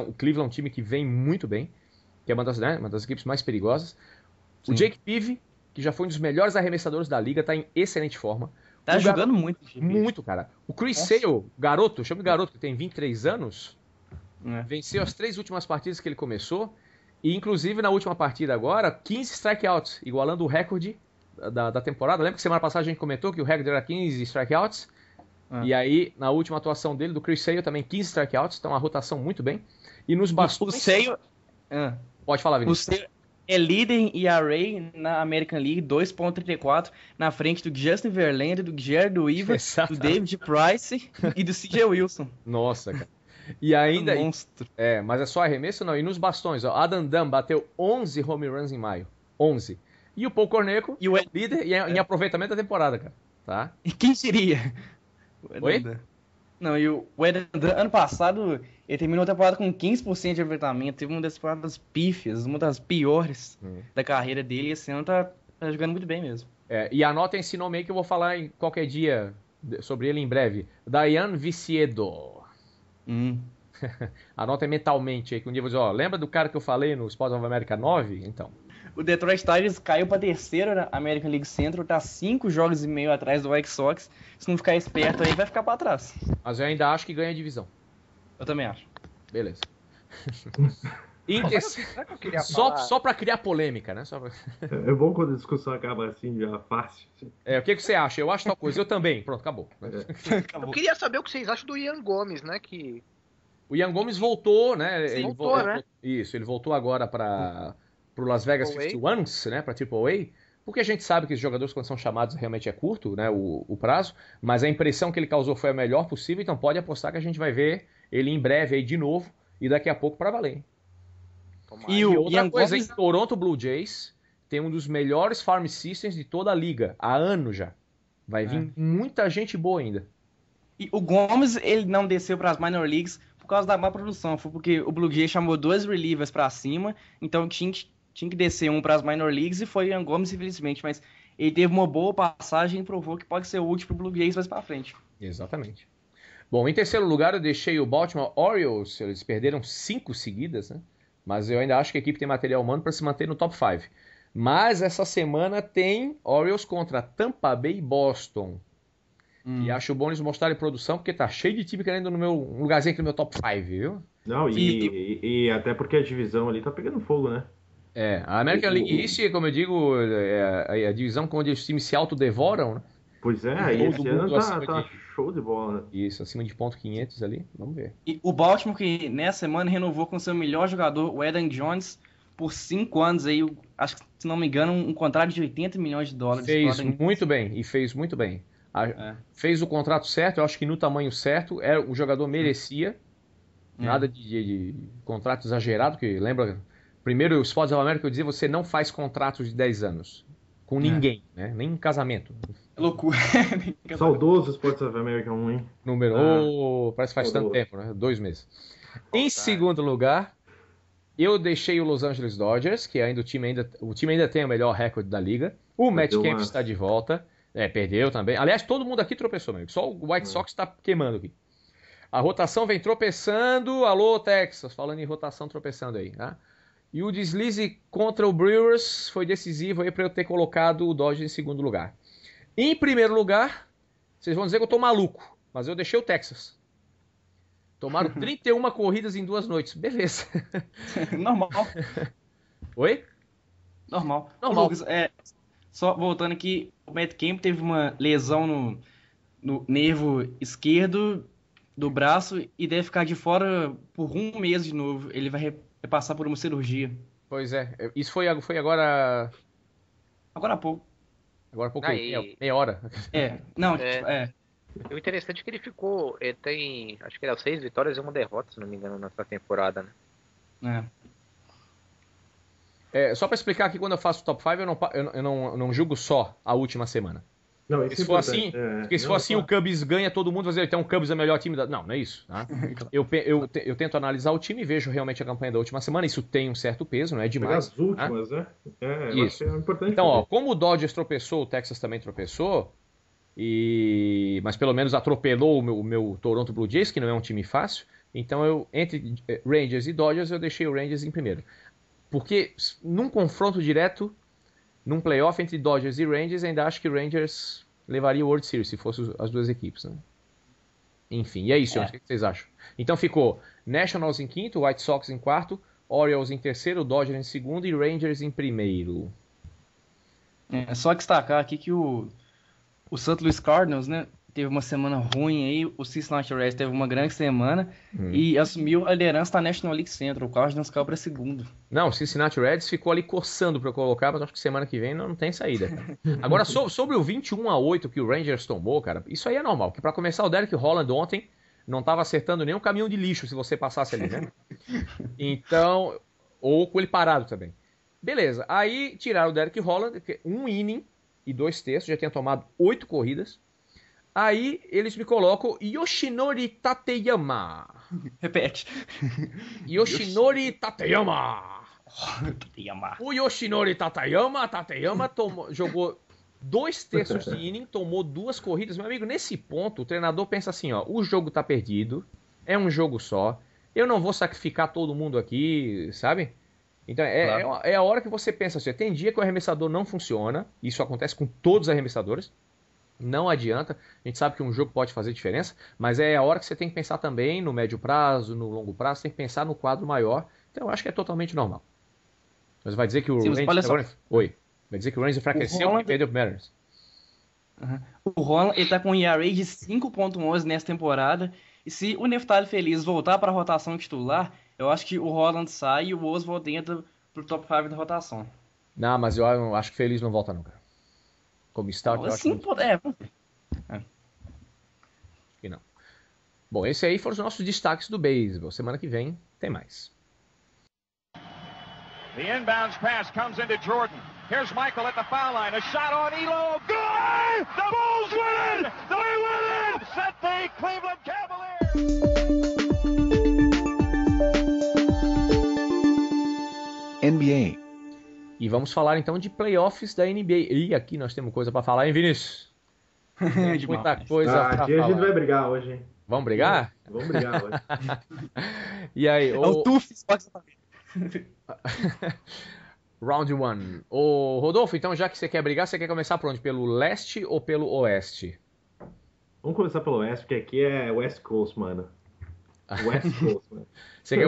o Cleveland é um time que vem muito bem, que é uma das equipes mais perigosas. Sim. O Jake Peavy, que já foi um dos melhores arremessadores da liga, tá em excelente forma. Tá jogando muito. Muito, cara. O Chris Sale, garoto, chama de garoto, que tem 23 anos, venceu as 3 últimas partidas que ele começou, e inclusive na última partida agora, 15 strikeouts, igualando o recorde da temporada. Lembra que semana passada a gente comentou que o recorde era 15 strikeouts? E aí, na última atuação dele, do Chris Sale, também 15 strikeouts, então a rotação muito bem. E nos bastões... O Sale... Pode falar, Vinícius. O Sale é líder em ERA na American League, 2.34, na frente do Justin Verlander, do Jared Weaver, do David Price e do CJ Wilson. Nossa, cara. E ainda... monstro. Mas é só arremesso? Não. E nos bastões, ó, Adam Dunn bateu 11 home runs em maio. 11. E o Paul Corneco é o líder em aproveitamento da temporada, cara. Tá? E quem diria? Oi? Não, e o Adam Dunn, ano passado, ele terminou a temporada com 15% de aproveitamento. Teve uma das temporadas pífias, uma das piores da carreira dele. E esse ano tá jogando muito bem mesmo. E anotem esse nome aí que eu vou falar em qualquer dia sobre ele em breve. Dayan Viciedo. Anotem mentalmente aí, que um dia eu vou dizer, lembra do cara que eu falei no Sports of America 9? Então. O Detroit Tigers caiu pra terceira na American League Central, tá 5 jogos e meio atrás do White Sox. Se não ficar esperto aí, vai ficar pra trás. Mas eu ainda acho que ganha a divisão. Eu também acho. Beleza. Será que eu queria falar? Só pra criar polêmica, né? É bom quando a discussão acaba assim, já fácil. O que você acha? Eu acho tal coisa. Eu também. Pronto, acabou. Eu queria saber o que vocês acham do Ian Gomes, né? Que... O Ian Gomes voltou, né? Sim, né? Isso, ele voltou agora pro Las Vegas 51ers, né? Pra AAA. Porque a gente sabe que os jogadores, quando são chamados, realmente é curto, né? O prazo. Mas a impressão que ele causou foi a melhor possível. Então pode apostar que a gente vai ver ele em breve aí de novo. E daqui a pouco pra valer. E outra coisa, em Toronto Blue Jays tem um dos melhores farm systems de toda a liga. Há anos já. Vai vir muita gente boa ainda. E o Gomes, ele não desceu para as minor leagues por causa da má produção. Foi porque o Blue Jays chamou 2 relievers para cima. Então tinha que descer um para as minor leagues e foi o Ian Gomes, infelizmente. Mas ele teve uma boa passagem e provou que pode ser útil para o Blue Jays mais para frente. Exatamente. Bom, em terceiro lugar eu deixei o Baltimore Orioles. Eles perderam 5 seguidas, né? Mas eu ainda acho que a equipe tem material humano para se manter no top 5. Mas essa semana tem Orioles contra Tampa Bay e Boston. E acho bom eles mostrarem produção, porque tá cheio de time querendo um lugarzinho aqui no meu top 5, viu? Não, e até porque a divisão ali tá pegando fogo, né? A American League East, como eu digo, é a divisão onde os times se autodevoram, né? Pois é, aí esse ano tá show de bola. Isso, acima de ponto 500 ali, vamos ver. E o Baltimore, que nessa semana renovou com seu melhor jogador, o Adam Jones, por 5 anos aí, acho que, se não me engano, um contrato de $80 milhões. Fez muito bem, e fez muito bem. Fez o contrato certo, eu acho que no tamanho certo, o jogador merecia, nada de contrato exagerado, que lembra, primeiro o Sports of America eu dizia, você não faz contratos de 10 anos, com ninguém, né? Nem em casamento. Loucura. Saudoso Sports of America 1, hein? Parece que faz tanto tempo, né? 2 meses. Em segundo lugar, eu deixei o Los Angeles Dodgers, que o time ainda tem o melhor recorde da liga. O Matt Kemp está de volta. Perdeu também. Aliás, todo mundo aqui tropeçou, meu amigo. Só o White Sox está queimando aqui. A rotação vem tropeçando. Alô, Texas. Falando em rotação tropeçando aí, tá? E o deslize contra o Brewers foi decisivo aí para eu ter colocado o Dodgers em segundo lugar. Em primeiro lugar, vocês vão dizer que eu tô maluco, mas eu deixei o Texas. Tomaram 31 corridas em 2 noites. Beleza. Normal. Oi? Normal. Lucas, só voltando aqui, o Matt Kemp teve uma lesão no nervo esquerdo do braço e deve ficar de fora por 1 mês de novo. Ele vai passar por uma cirurgia. Pois é. Isso foi agora... Agora há pouco. Agora há pouco, meia hora. O interessante é que ele tem, acho que era 6 vitórias e 1 derrota, se não me engano, nessa temporada, né? Só para explicar aqui, quando eu faço o top 5, eu não julgo só a última semana. Não, Porque se for assim, o Cubs ganha, todo mundo vai dizer, então o Cubs é o melhor time da... Não é isso. Tá? Eu tento analisar o time e vejo realmente a campanha da última semana. Isso tem um certo peso, não é demais. As últimas, né? Isso. É importante. Então, como o Dodgers tropeçou, o Texas também tropeçou, mas pelo menos atropelou o meu Toronto Blue Jays, que não é um time fácil. Então, entre Rangers e Dodgers, eu deixei o Rangers em primeiro. Porque num confronto direto, num playoff entre Dodgers e Rangers, ainda acho que o Rangers levaria o World Series, se fossem as duas equipes. Né? Enfim, e é isso, Jones. O que vocês acham? Então ficou Nationals em quinto, White Sox em quarto, Orioles em terceiro, Dodgers em segundo e Rangers em primeiro. É só destacar aqui que o St. Louis Cardinals, né, teve uma semana ruim aí, o Cincinnati Reds teve uma grande semana e assumiu a liderança da National League Central. O Cardinals caiu para segundo. Não, o Cincinnati Reds ficou ali coçando para colocar, mas acho que semana que vem não tem saída. Cara. Agora, sobre o 21-8 que o Rangers tomou, cara, isso aí é normal. Porque para começar, o Derek Holland ontem não estava acertando nem um caminhão de lixo se você passasse ali, né? Então, ou com ele parado também. Beleza, aí tiraram o Derek Holland, um inning e 2 terços, já tinha tomado 8 corridas. Aí eles me colocam Yoshinori Tateyama. Repete. Yoshinori Tateyama. Tateyama. O Yoshinori Tateyama jogou 2 terços de inning, tomou 2 corridas. Meu amigo, nesse ponto, o treinador pensa assim, ó, o jogo tá perdido, é um jogo só, eu não vou sacrificar todo mundo aqui, sabe? Então, é a hora que você pensa assim, tem dia que o arremessador não funciona, isso acontece com todos os arremessadores, não adianta, a gente sabe que um jogo pode fazer diferença, mas é a hora que você tem que pensar também no médio prazo, no longo prazo, você tem que pensar no quadro maior, então eu acho que é totalmente normal. Mas vai dizer que o Rangers... Vai dizer que o Rangers enfraqueceu porque perdeu o Mariners. O Holland, ele tá com um ERA de 5.11 nessa temporada, e se o Neftali Feliz voltar para a rotação titular, eu acho que o Holland sai e o Oswalt entra pro top 5 da rotação. Não, mas eu acho que Feliz não volta nunca. Como start, eu acho muito... que não. Bom, esse aí foram os nossos destaques do beisebol. Semana que vem tem mais. The inbounds pass comes into Jordan. Here's Michael at the foul line. A shot on Elo. Good! The Bulls win it! They win it! Set the Cleveland Cavaliers! NBA. E vamos falar então de playoffs da NBA. E aqui nós temos coisa pra falar, hein, Vinícius? Muita coisa pra falar. Aqui a gente vai brigar hoje, hein? Vamos brigar? Vamos brigar hoje. E aí, o Tuf, Round 1. Ô, Rodolfo, então já que você quer brigar, você quer começar por onde? Pelo leste ou pelo oeste? Vamos começar pelo oeste, porque aqui é West Coast, mano. West Coast, mano. Você quer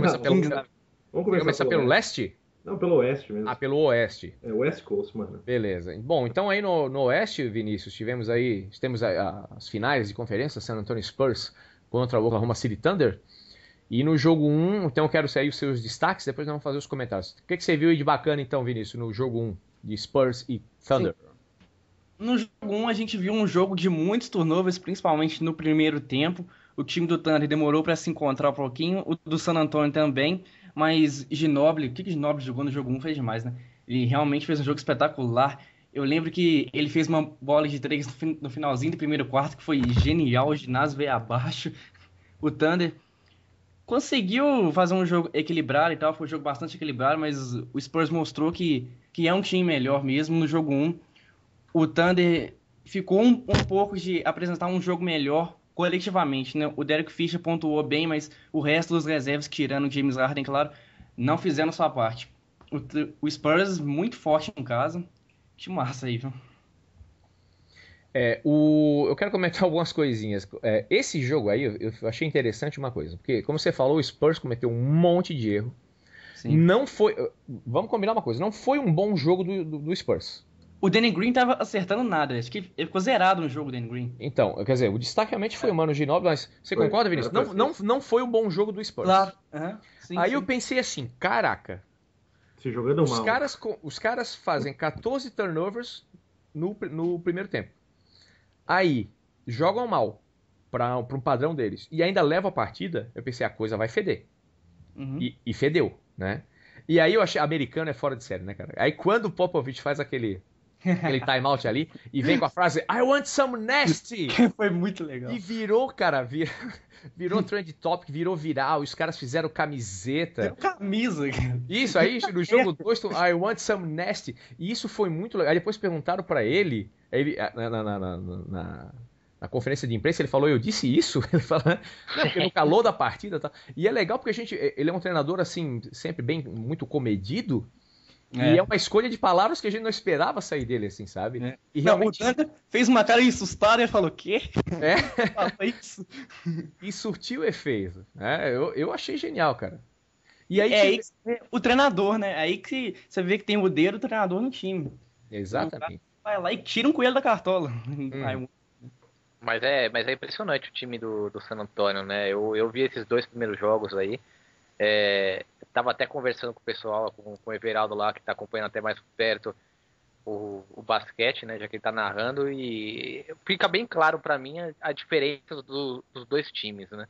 começar pelo leste? Não, pelo oeste mesmo. Ah, pelo oeste. É West Coast, mano. Beleza. Bom, então aí no oeste, Vinícius, temos as finais de conferência, San Antonio Spurs contra o Oklahoma City Thunder. E no jogo 1, então eu quero sair os seus destaques, depois nós vamos fazer os comentários. O que você viu aí de bacana então, Vinícius, no jogo 1 de Spurs e Thunder? Sim. No jogo 1 a gente viu um jogo de muitos turnovers, principalmente no primeiro tempo. O time do Thunder demorou para se encontrar um pouquinho, o do San Antonio também. Mas Ginobili, o que Ginobili jogou no jogo 1 fez demais, né? Ele realmente fez um jogo espetacular. Eu lembro que ele fez uma bola de 3 no finalzinho do primeiro quarto, que foi genial, o ginásio veio abaixo. O Thunder conseguiu fazer um jogo equilibrado e tal, foi um jogo bastante equilibrado, mas o Spurs mostrou que é um time melhor mesmo no jogo 1. O Thunder ficou um pouco de apresentar um jogo melhor coletivamente, né? O Derek Fisher pontuou bem, mas o resto dos reservas, tirando o James Harden, claro, não fizeram sua parte. O Spurs muito forte em casa. Que massa aí, viu? Eu quero comentar algumas coisinhas. Esse jogo aí, eu achei interessante uma coisa, porque, como você falou, o Spurs cometeu um monte de erro. Sim. Não foi... Vamos combinar uma coisa, não foi um bom jogo do Spurs. O Danny Green tava acertando nada, acho que ele ficou zerado no jogo, o Danny Green. Então, quer dizer, o destaque realmente foi o Manu Ginobili, mas você concorda, Vinícius? Não foi um bom jogo do Spurs. Claro. Sim, aí sim. eu pensei assim, caraca, se jogando mal. Os caras fazem 14 turnovers no primeiro tempo. Aí, jogam mal para um padrão deles e ainda levam a partida, eu pensei, a coisa vai feder. Uhum. E fedeu, né? E aí eu achei, americano é fora de série, né, cara? Aí quando o Popovich faz aquele timeout ali e vem com a frase I want some nasty! Foi muito legal. E virou, cara, virou trend topic, virou viral, os caras fizeram camiseta. Camisa, cara. Isso, aí no jogo 2, I want some nasty. E isso foi muito legal. Aí depois perguntaram pra ele, na conferência de imprensa, ele falou, eu disse isso? Ele falou, não, porque no calor da partida, tá? E é legal porque ele é um treinador, assim, sempre muito comedido. E é uma escolha de palavras que a gente não esperava sair dele, assim, sabe? É. E realmente... Não, o Duncan fez uma cara assustada e falou, o quê? Fala isso. E surtiu efeito. Eu achei genial, cara. E aí, o treinador, né? Aí que você vê que tem o dedo do treinador no time. Exatamente. Vai lá e tira um coelho da cartola. Mas é impressionante o time do San Antonio, né? Eu vi esses 2 primeiros jogos aí. Tava até conversando com o pessoal, com o Everaldo lá, que tá acompanhando até mais perto o basquete, né? Já que ele tá narrando. E fica bem claro pra mim a diferença dos 2 times, né?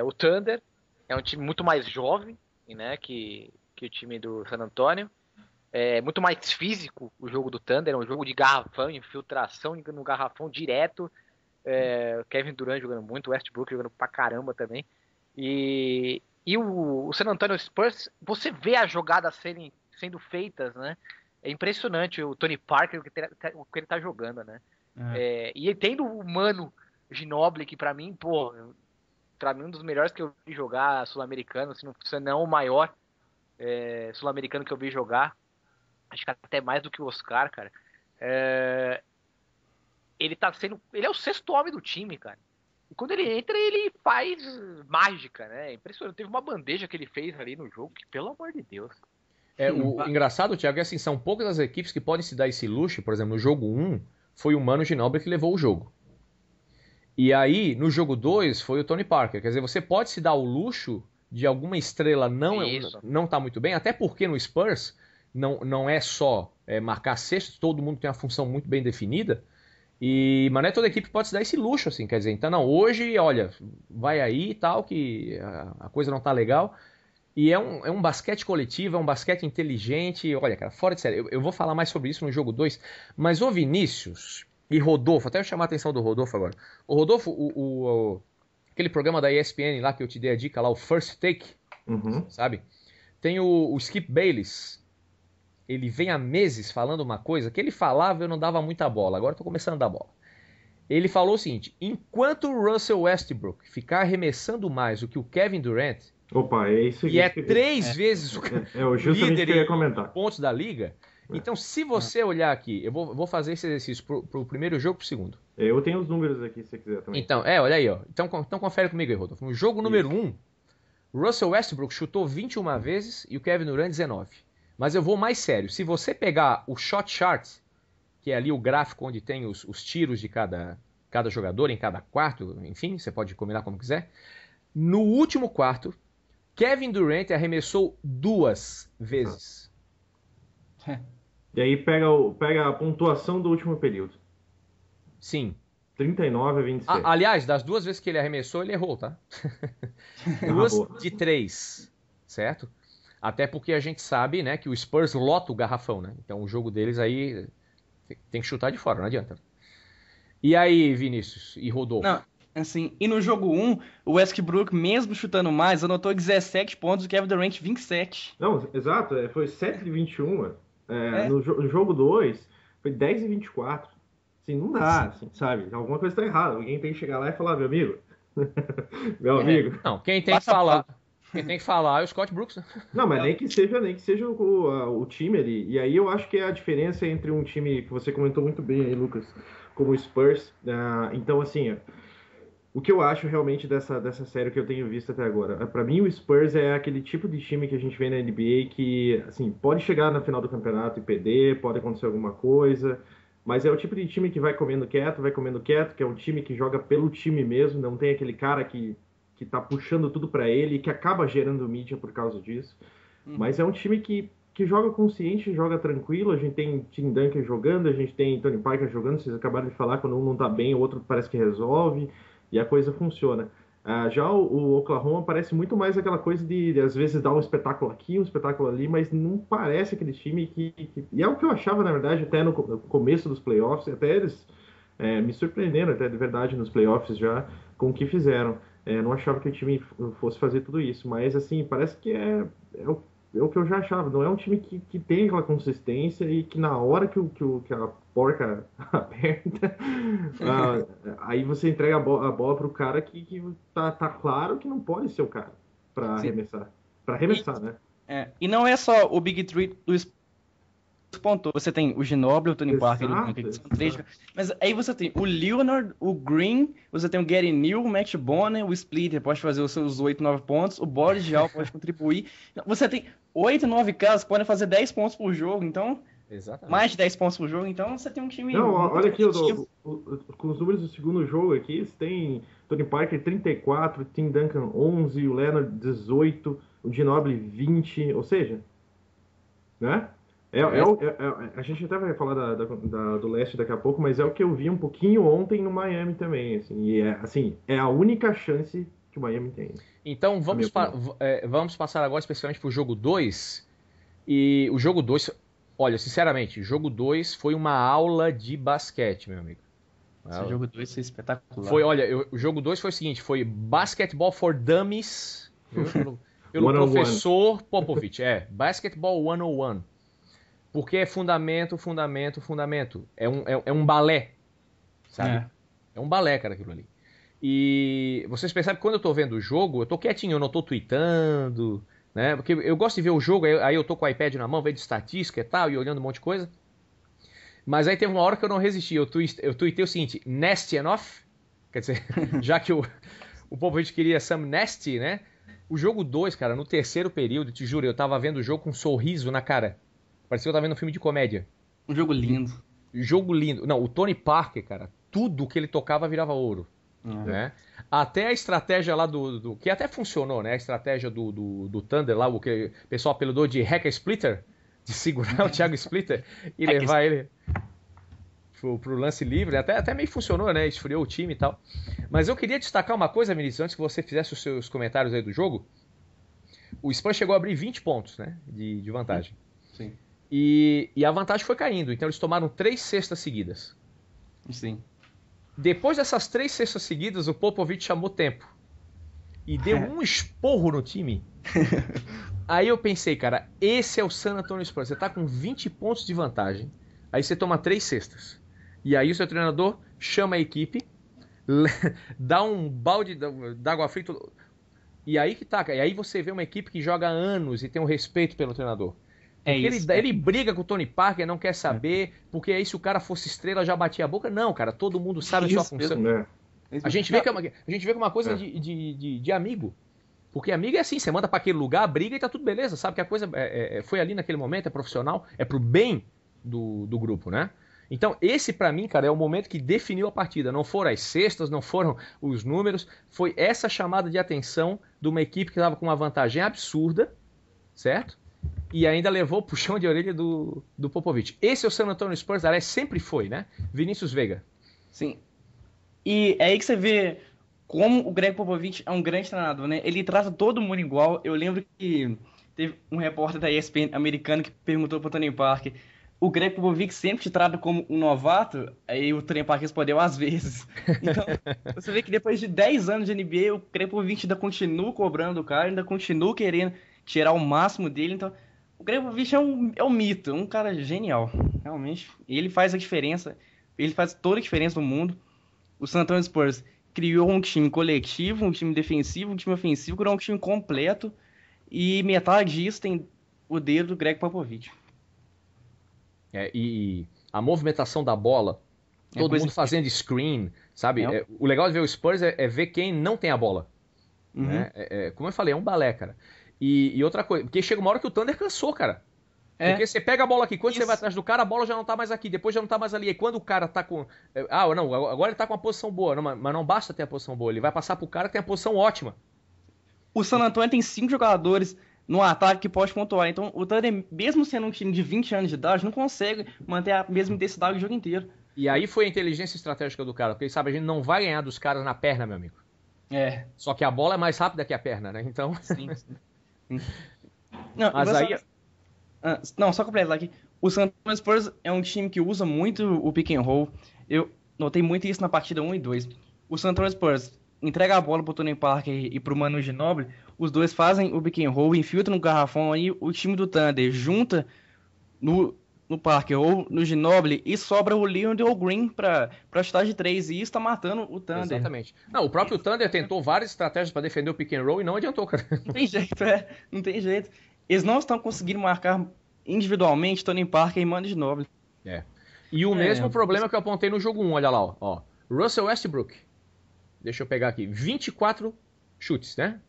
O Thunder é um time muito mais jovem, né? Que o time do San Antonio. É muito mais físico o jogo do Thunder, é um jogo de garrafão, infiltração no garrafão direto. Kevin Durant jogando muito, o Westbrook jogando pra caramba também. E o San Antonio Spurs, você vê as jogadas sendo feitas, né? É impressionante o Tony Parker, o que ele tá jogando, né? E tendo o Manu Ginobili, que pra mim, um dos melhores que eu vi jogar sul-americano, se não o maior sul-americano que eu vi jogar, acho que até mais do que o Oscar, cara. Ele é o 6º homem do time, cara. E quando ele entra, ele faz mágica, né? É impressionante. Teve uma bandeja que ele fez ali no jogo, que pelo amor de Deus. O engraçado, Thiago, é assim, são poucas as equipes que podem se dar esse luxo. Por exemplo, no jogo 1, foi o Manu Ginobili que levou o jogo. E aí, no jogo 2, foi o Tony Parker. Quer dizer, você pode se dar o luxo de alguma estrela não tá muito bem, até porque no Spurs não é só marcar cestos, todo mundo tem uma função muito bem definida. Mas não é toda equipe pode se dar esse luxo, assim, quer dizer, então não, hoje, olha, vai aí e tal, que a coisa não tá legal. E é um basquete coletivo, é um basquete inteligente, olha, cara, fora de série. Eu vou falar mais sobre isso no jogo 2, mas o Vinícius e Rodolfo, até eu chamar a atenção do Rodolfo agora. O Rodolfo, aquele programa da ESPN lá que eu te dei a dica lá, o First Take, sabe? Tem o Skip Bayless. Ele vem há meses falando uma coisa que ele falava eu não dava muita bola. Agora eu tô começando a dar bola. Ele falou o seguinte, enquanto o Russell Westbrook ficar arremessando mais do que o Kevin Durant, e é 3 vezes o líder em pontos da liga, então se você olhar aqui, eu vou fazer esse exercício pro primeiro jogo e pro segundo. Eu tenho os números aqui se você quiser também. Então, olha aí, ó. Então confere comigo aí, Rodolfo. No jogo número 1, Russell Westbrook chutou 21 vezes e o Kevin Durant 19. Mas eu vou mais sério. Se você pegar o shot chart, que é ali o gráfico onde tem os tiros de cada jogador em cada quarto, enfim, você pode combinar como quiser. No último quarto, Kevin Durant arremessou 2 vezes. E aí pega a pontuação do último período. Sim. 39-27. Aliás, das 2 vezes que ele arremessou, ele errou, tá? 2 de 3, certo? Até porque a gente sabe, né, que o Spurs lota o garrafão, né? Então o jogo deles aí tem que chutar de fora, não adianta. E aí, Vinícius e Rodolfo? Não, assim, e no jogo 1, o Westbrook, mesmo chutando mais, anotou 17 pontos, o Kevin Durant 27. Não, exato, foi 7 de 21. No jogo 2, foi 10 de 24. Assim, não dá, assim, sabe? Alguma coisa tá errada. Alguém tem que chegar lá e falar, meu amigo. Meu amigo. Não, quem tem que falar... Quem tem que falar é o Scott Brooks, né? Não, mas nem que seja o time ali. E aí eu acho que é a diferença entre um time que você comentou muito bem aí, Lucas, como o Spurs. Então, assim, o que eu acho realmente dessa série que eu tenho visto até agora. Pra mim, o Spurs é aquele tipo de time que a gente vê na NBA que, assim, pode chegar na final do campeonato e perder, pode acontecer alguma coisa, mas é o tipo de time que vai comendo quieto, que é um time que joga pelo time mesmo, não tem aquele cara que tá puxando tudo para ele e que acaba gerando mídia por causa disso. Mas é um time que joga consciente, joga tranquilo. A gente tem Tim Duncan jogando, a gente tem Tony Parker jogando. Vocês acabaram de falar, quando um não tá bem, o outro parece que resolve e a coisa funciona. Já o Oklahoma parece muito mais aquela coisa de às vezes dar um espetáculo aqui, um espetáculo ali, mas não parece aquele time E é o que eu achava, na verdade, até no começo dos playoffs, até eles me surpreenderam até de verdade nos playoffs já com o que fizeram. Não achava que o time fosse fazer tudo isso, mas assim, parece que é o que eu já achava. Não é um time que tem aquela consistência e que na hora que a porca aperta, aí você entrega a bola para o cara que tá claro que não pode ser o cara para arremessar. Para arremessar, né? E não é só o Big Three do pontou. Você tem o Ginobili, o Tony Parker, que são 3. Mas aí você tem o Leonard, o Green, você tem o Gary Neal, o Matt Bonner, o Splitter pode fazer os seus 8, 9 pontos, o Boris Diaw pode contribuir. Você tem 8, 9 caras que podem fazer 10 pontos por jogo, então... Exatamente. Mais de 10 pontos por jogo, então você tem um time... Não, olha aqui, com os números do segundo jogo aqui, você tem Tony Parker 34, Tim Duncan 11, o Leonard 18, o Ginobili 20, ou seja, né? A gente até vai falar do leste daqui a pouco, mas é o que eu vi um pouquinho ontem no Miami também, assim, e é a única chance que o Miami tem. Então vamos passar agora especialmente para o jogo 2, e o jogo 2, olha, sinceramente, o jogo 2 foi uma aula de basquete, meu amigo. Esse jogo 2 foi espetacular. O jogo 2 foi o seguinte, foi Basketball for Dummies, pelo professor Popovich, Basketball 101. Porque é fundamento. É um balé, sabe? É um balé, cara, aquilo ali. E vocês percebem que quando eu tô vendo o jogo, eu tô quietinho, eu não tô tweetando, né? Porque eu gosto de ver o jogo, aí eu tô com o iPad na mão, vendo estatística e tal, e olhando um monte de coisa. Mas aí teve uma hora que eu não resisti, eu tuitei o seguinte, nasty enough? Quer dizer, já que o Popovich queria some nasty, né? O jogo 2, cara, no terceiro período, te juro, eu tava vendo o jogo com um sorriso na cara. Parecia que eu tava vendo um filme de comédia. Um jogo lindo. Jogo lindo. Não, o Tony Parker, cara, tudo que ele tocava virava ouro. Né? Até a estratégia lá que até funcionou, né? A estratégia do Thunder lá, o que o pessoal apelidou de Hacker Splitter, de segurar o Thiago Splitter e levar ele pro lance livre. Até meio funcionou, né? Esfriou o time e tal. Mas eu queria destacar uma coisa, Vinícius, antes que você fizesse os seus comentários aí do jogo. O Spurs chegou a abrir 20 pontos, né? De vantagem. Sim. E a vantagem foi caindo, então eles tomaram 3 cestas seguidas. Sim. Depois dessas 3 cestas seguidas, o Popovich chamou tempo. E deu um esporro no time. Aí eu pensei, cara, esse é o San Antonio Spurs. Você tá com 20 pontos de vantagem, aí você toma 3 cestas. E aí o seu treinador chama a equipe, dá um balde d'água fria. E aí que tá, e aí você vê uma equipe que joga há anos e tem um respeito pelo treinador. Ele briga com o Tony Parker, não quer saber, porque aí se o cara fosse estrela já batia a boca. Não, cara, todo mundo sabe a sua função. A gente vê que é uma coisa de amigo. Porque amigo é assim, você manda pra aquele lugar, briga e tá tudo beleza. Sabe que a coisa foi ali naquele momento, é profissional, é pro bem do grupo, né? Então esse pra mim, cara, é o momento que definiu a partida. Não foram as cestas, não foram os números, foi essa chamada de atenção de uma equipe que tava com uma vantagem absurda, certo? E ainda levou o puxão de orelha do Popovich. Esse é o San Antonio Spurs, aliás, sempre foi, né? Vinícius Veiga. Sim. E é aí que você vê como o Greg Popovich é um grande treinador, né? Ele trata todo mundo igual. Eu lembro que teve um repórter da ESPN americano que perguntou pro Tony Parker: o Greg Popovich sempre te trata como um novato? Aí o Tony Parker respondeu: às vezes. Então, você vê que depois de 10 anos de NBA, o Greg Popovich ainda continua cobrando o cara, ainda continua querendo tirar o máximo dele. Então, o Greg Popovich é um mito, um cara genial, realmente. Ele faz a diferença, ele faz toda a diferença no mundo. O San Antonio Spurs criou um time coletivo, um time defensivo, um time ofensivo, criou um time completo, e metade disso tem o dedo do Greg Popovich. E a movimentação da bola, todo mundo fazendo screen, sabe? O legal de ver o Spurs é ver quem não tem a bola. Uhum. Né? Como eu falei, é um balé, cara. E outra coisa, porque chega uma hora que o Thunder cansou, cara. Porque você pega a bola aqui, quando você vai atrás do cara, a bola já não tá mais aqui, depois já não tá mais ali. E quando o cara tá com... não, agora ele tá com uma posição boa, não, mas não basta ter a posição boa, ele vai passar pro cara que tem a posição ótima. O San Antonio tem 5 jogadores no ataque que pode pontuar, então o Thunder, mesmo sendo um time de 20 anos de idade, não consegue manter a mesma intensidade o jogo inteiro. E aí foi a inteligência estratégica do cara, porque ele sabe, a gente não vai ganhar dos caras na perna, meu amigo. É. Só que a bola é mais rápida que a perna, né? Então. Sim. Não, Mas aí. Não, só completar aqui. O San Antonio Spurs é um time que usa muito o pick and roll. Eu notei muito isso na partida 1 e 2. O San Antonio Spurs entrega a bola pro Tony Parker e pro Manu Ginobili. Os dois fazem o pick and roll, infiltram no garrafão. Aí o time do Thunder junta no Parker ou no Ginobili e sobra o Leon ou o Green pra chutar de 3. E isso tá matando o Thunder. Exatamente. Não, o próprio Thunder tentou várias estratégias para defender o pick and roll e não adiantou, cara. Não tem jeito, não tem jeito. Eles não estão conseguindo marcar individualmente Tony Parker e Manu Ginobili. E o mesmo problema que eu apontei no jogo 1, olha lá, ó. Russell Westbrook. Deixa eu pegar aqui. 24 chutes, né?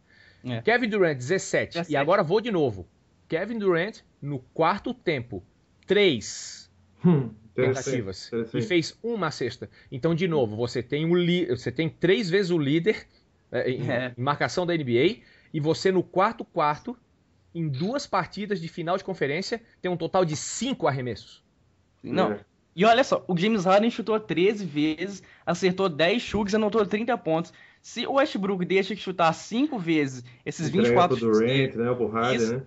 Kevin Durant, 17. E agora vou de novo. Kevin Durant, no quarto tempo, 3 tentativas. E fez uma cesta. Então, de novo, você tem 3 vezes o líder em marcação da NBA. E você no quarto, em 2 partidas de final de conferência, tem um total de 5 arremessos. Não. E olha só, o James Harden chutou 13 vezes, acertou 10 chutes e anotou 30 pontos. Se o Westbrook deixa de chutar 5 vezes esses 24 chutes dele, né, o Harden, né?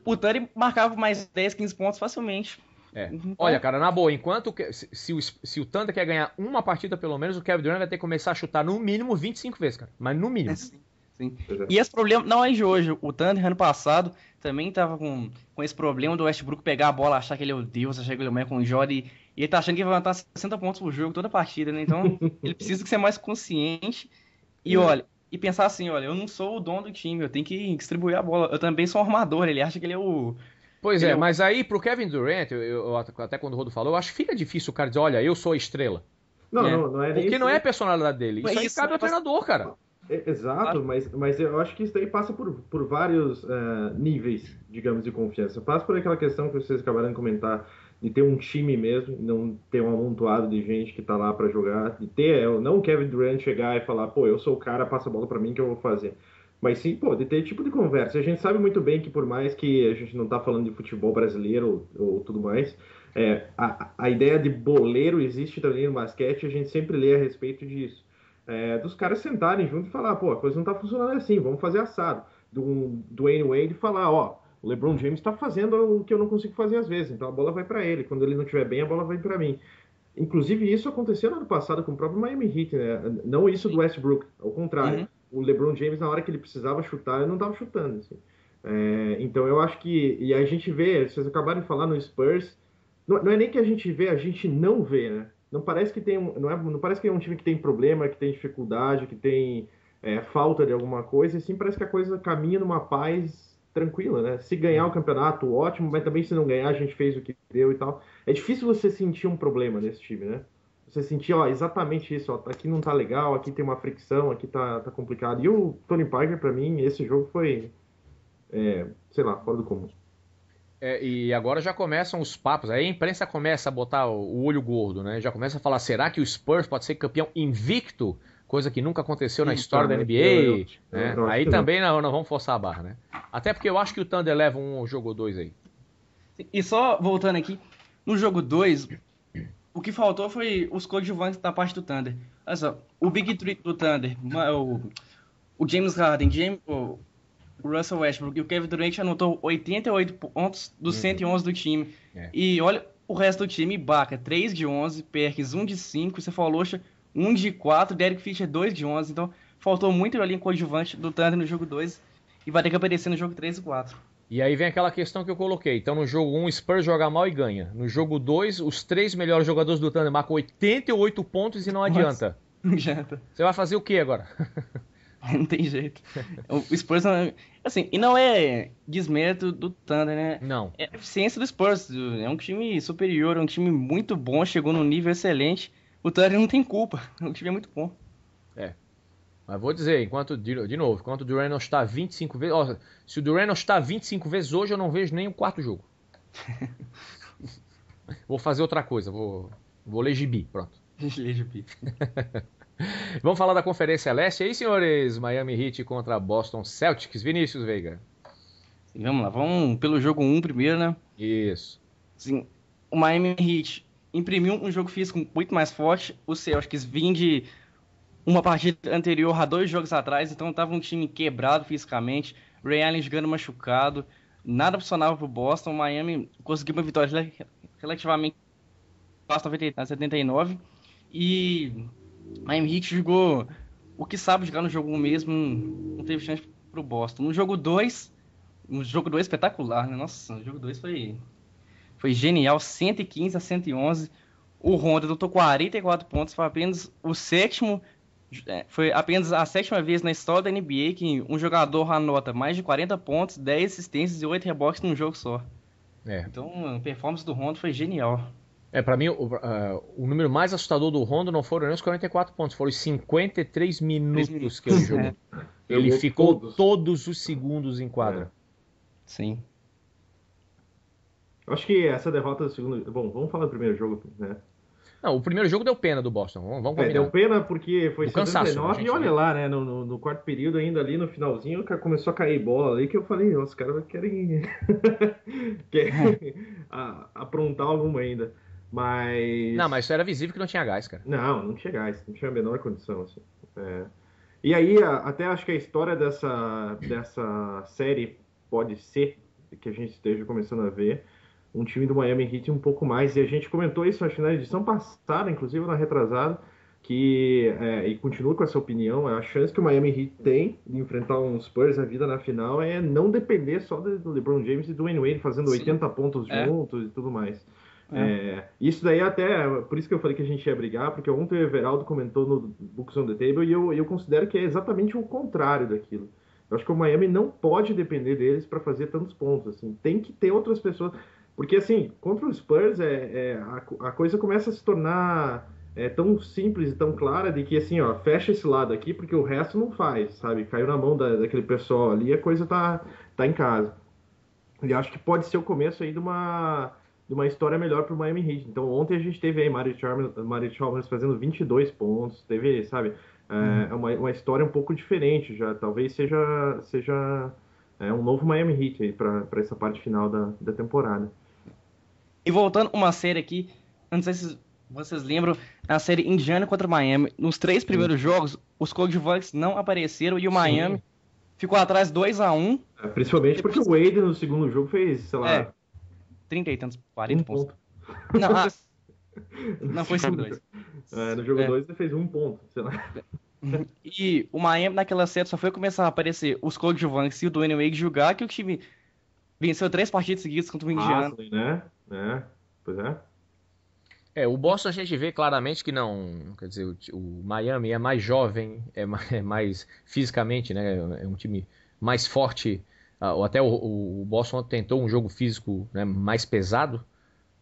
O Curry marcava mais 10, 15 pontos facilmente. Então... Olha, cara, na boa, enquanto se o Thunder quer ganhar uma partida pelo menos, o Kevin Durant vai ter que começar a chutar no mínimo 25 vezes, cara. Mas no mínimo. Sim. E esse problema não é de hoje. O Thunder, ano passado, também tava com esse problema do Westbrook pegar a bola, achar que ele é o Deus, achar que ele é o Michael Jordan, e ele tá achando que vai levantar 60 pontos por jogo toda a partida, né? Então, ele precisa ser mais consciente e pensar assim, olha, eu não sou o dono do time, eu tenho que distribuir a bola. Eu também sou um armador, ele acha que ele é o... Pois é, mas aí pro Kevin Durant, eu até quando o Rodo falou, eu acho que fica difícil o cara dizer, olha, eu sou a estrela. Não é nem Porque isso, não é a personalidade dele. Isso aí cabe ao treinador, cara. Exato, mas eu acho que isso daí passa por vários níveis, digamos, de confiança. Passa por aquela questão que vocês acabaram de comentar, de ter um time mesmo, não ter um amontoado de gente que tá lá para jogar, de ter, não o Kevin Durant chegar e falar, pô, eu sou o cara, passa a bola para mim que eu vou fazer. Mas sim, pô, de ter tipo de conversa. A gente sabe muito bem que por mais que a gente não tá falando de futebol brasileiro ou tudo mais, a ideia de boleiro existe também no basquete, a gente sempre lê a respeito disso. Dos caras sentarem junto e falar, pô, a coisa não tá funcionando assim, vamos fazer assado. Do Dwayne Wade falar, ó, o LeBron James tá fazendo o que eu não consigo fazer às vezes, então a bola vai para ele, quando ele não estiver bem, a bola vai para mim. Inclusive isso aconteceu no ano passado com o próprio Miami Heat, né? Não isso do Westbrook, ao contrário. O LeBron James, na hora que ele precisava chutar, ele não tava chutando, assim. Então eu acho que, e a gente vê, vocês acabaram de falar no Spurs, não é nem que a gente vê, a gente não vê, né? Não parece que não parece que é um time que tem problema, que tem dificuldade, que tem falta de alguma coisa, e sim parece que a coisa caminha numa paz tranquila, né? Se ganhar o campeonato, ótimo, mas também se não ganhar, a gente fez o que deu e tal. É difícil você sentir um problema nesse time, né? Você sentir, ó, exatamente isso, ó, aqui não tá legal, aqui tem uma fricção, aqui tá complicado. E o Tony Parker, pra mim, esse jogo foi, sei lá, fora do comum. E agora já começam os papos, aí a imprensa começa a botar o olho gordo, né? Já começa a falar, será que o Spurs pode ser campeão invicto? Coisa que nunca aconteceu na história da NBA. Né? Aí também não vamos forçar a barra, né? Até porque eu acho que o Thunder leva um jogo ou 2 aí. E só voltando aqui, no jogo 2, o que faltou foi os coadjuvantes da parte do Thunder. Olha só, o Big Three do Thunder, o James Harden, o Russell Westbrook e o Kevin Durant anotou 88 pontos dos 111 do time. E olha o resto do time, Ibaka, 3 de 11, Perkins 1 de 5, você falou, 1 de 4, Derek Fisher 2 de 11. Então faltou muito ali em coadjuvante do Thunder no jogo 2 e vai ter que aparecer no jogo 3 e 4. E aí vem aquela questão que eu coloquei. Então no jogo 1 o Spurs joga mal e ganha. No jogo 2 os 3 melhores jogadores do Thunder marcam 88 pontos e não adianta. Não adianta. Você vai fazer o que agora? Não tem jeito. O Spurs, assim, e não é desmérito do Thunder, né? Não. É a eficiência do Spurs. É um time superior, é um time muito bom, chegou num nível excelente. O Thunder não tem culpa. O time é muito bom. Mas vou dizer, enquanto o Durant não está 25 vezes... Ó, se o Durant não está 25 vezes hoje, eu não vejo nem o quarto jogo. Vou fazer outra coisa, vou ler gibi, pronto. Ler gibi. Vamos falar da Conferência Leste aí, senhores? Miami Heat contra Boston Celtics. Vinícius Veiga. Sim, vamos lá, vamos pelo jogo 1 primeiro, né? Isso. Sim, o Miami Heat imprimiu um jogo físico muito mais forte. O Celtics vinha de uma partida anterior a 2 jogos atrás, então tava um time quebrado fisicamente, Ray Allen jogando machucado, nada funcionava pro Boston, Miami conseguiu uma vitória relativamente fácil, 79, e Miami Heat jogou o que sabe jogar no jogo 1 mesmo, não teve chance pro Boston. No jogo 2, espetacular, né? Nossa, o jogo 2 foi genial, 115-111. O Rondo anotou 44 pontos, foi apenas a 7ª vez na história da NBA que um jogador anota mais de 40 pontos, 10 assistências e 8 rebotes num jogo só. Então, a performance do Rondo foi genial. Pra mim, o número mais assustador do Rondo não foram nem os 44 pontos, foram os 53 minutos que ele jogou. Ele ficou todos os segundos em quadra. Sim. Acho que essa derrota do segundo... Bom, vamos falar do primeiro jogo, né? Não, o primeiro jogo deu pena do Boston, vamos combinar. Deu pena porque foi 79 e olha vê. lá, né, no quarto período ainda ali no finalzinho, começou a cair bola ali, que eu falei, os caras querem aprontar alguma ainda, mas... Não, mas isso era visível que não tinha gás, cara. Não tinha gás, não tinha a menor condição, assim. E aí, até acho que a história dessa série pode ser que a gente esteja começando a ver um time do Miami Heat um pouco mais, e a gente comentou isso acho, na edição passada, inclusive na retrasada, e continuo com essa opinião, a chance que o Miami Heat tem de enfrentar um Spurs a vida na final é não depender só do LeBron James e do Dwayne Wade fazendo 80 pontos juntos e tudo mais. Isso daí até, por isso que eu falei que a gente ia brigar, porque ontem o Everaldo comentou no Books on the Table e eu considero que é exatamente o contrário daquilo. Eu acho que o Miami não pode depender deles para fazer tantos pontos, assim, tem que ter outras pessoas, porque assim, contra o Spurs a coisa começa a se tornar tão simples e tão clara de que assim, ó, fecha esse lado aqui porque o resto não faz, sabe? Caiu na mão daquele pessoal ali, a coisa tá em casa. E acho que pode ser o começo aí de uma história melhor para o Miami Heat. Então ontem a gente teve aí Mario Chalmers fazendo 22 pontos, teve, sabe, uma história um pouco diferente já, talvez seja um novo Miami Heat aí para essa parte final da temporada. E voltando uma série aqui, não sei se vocês lembram, a série Indiana contra Miami, nos 3 primeiros jogos, os coadjuvantes não apareceram e o Miami ficou atrás 2-1. Principalmente porque o Wade no segundo jogo fez, sei lá... 30 e tantos, 40 pontos. Ponto. Não foi 5-2. No jogo 2 ele fez 1 ponto, sei lá. E o Miami naquela série só foi começar a aparecer os coadjuvantes e o Dwayne Wade jogar que o time venceu 3 partidas seguidas contra o Indiana. Né? Pois é. O Boston a gente vê claramente que não, quer dizer, o Miami é mais jovem, é mais fisicamente, né, é um time mais forte, até o Boston tentou um jogo físico, né, mais pesado,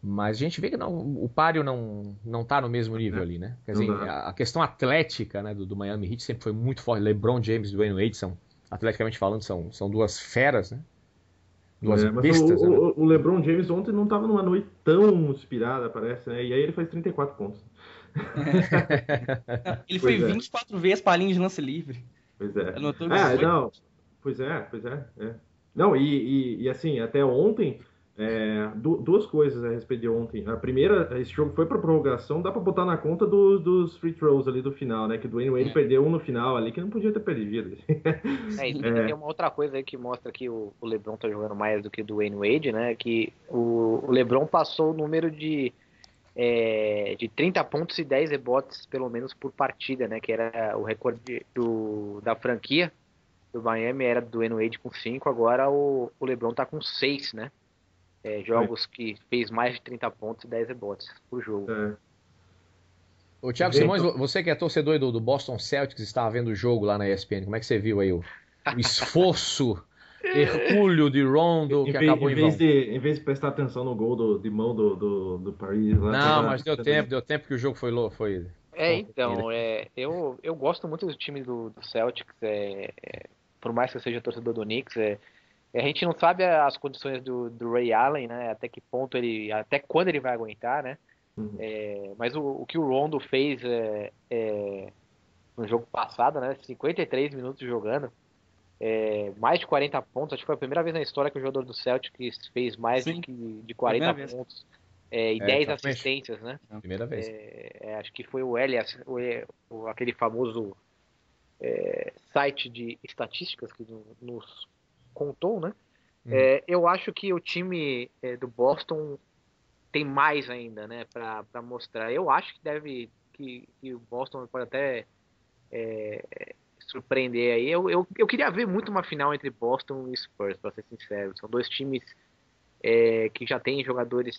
mas a gente vê que o páreo não tá no mesmo nível ali, né, quer dizer, a questão atlética, né, do Miami Heat sempre foi muito forte, LeBron James e Dwayne Wade são, atleticamente falando, são duas feras, né. Duas bestas, mas o LeBron James ontem não estava numa noite tão inspirada, parece, né? E aí ele faz 34 pontos. Ele foi 24 vezes para a linha de lance livre. Pois é. Não. Pois é. Não, e assim, até ontem, duas coisas a respeito de ontem. A primeira, esse jogo foi para prorrogação, dá para botar na conta dos free throws ali do final, né? Que o Dwayne Wade perdeu um no final ali, que não podia ter perdido. E tem uma outra coisa aí que mostra que o LeBron tá jogando mais do que o Dwayne Wade, né? Que o LeBron passou o número de 30 pontos e 10 rebotes, pelo menos, por partida, né? Que era o recorde da franquia do Miami, era do Dwayne Wade com 5, agora o LeBron tá com 6, né? Jogos que fez mais de 30 pontos e 10 rebotes por jogo. Ô, Thiago Simões, você que é torcedor do Boston Celtics, estava vendo o jogo lá na ESPN, como é que você viu aí o esforço hercúleo de Rondo que acabou em vão? Em vez de prestar atenção no gol de mão do Paris lá... Não, mas deu tempo que o jogo foi... Eu gosto muito do time do Celtics, por mais que eu seja torcedor do Knicks, a gente não sabe as condições do Ray Allen, né? Até que ponto até quando ele vai aguentar, né? Mas o que o Rondo fez no jogo passado, né? 53 minutos jogando, mais de 40 pontos. Acho que foi a primeira vez na história que o jogador do Celtics fez mais de 40 pontos e 10 exatamente. assistências, né? Primeira vez. Acho que foi o Elias, aquele famoso site de estatísticas que nos contou, né? Eu acho que o time do Boston tem mais ainda, né, para mostrar. Eu acho que que o Boston pode até surpreender aí. Eu queria ver muito uma final entre Boston e Spurs, para ser sincero. São dois times que já têm jogadores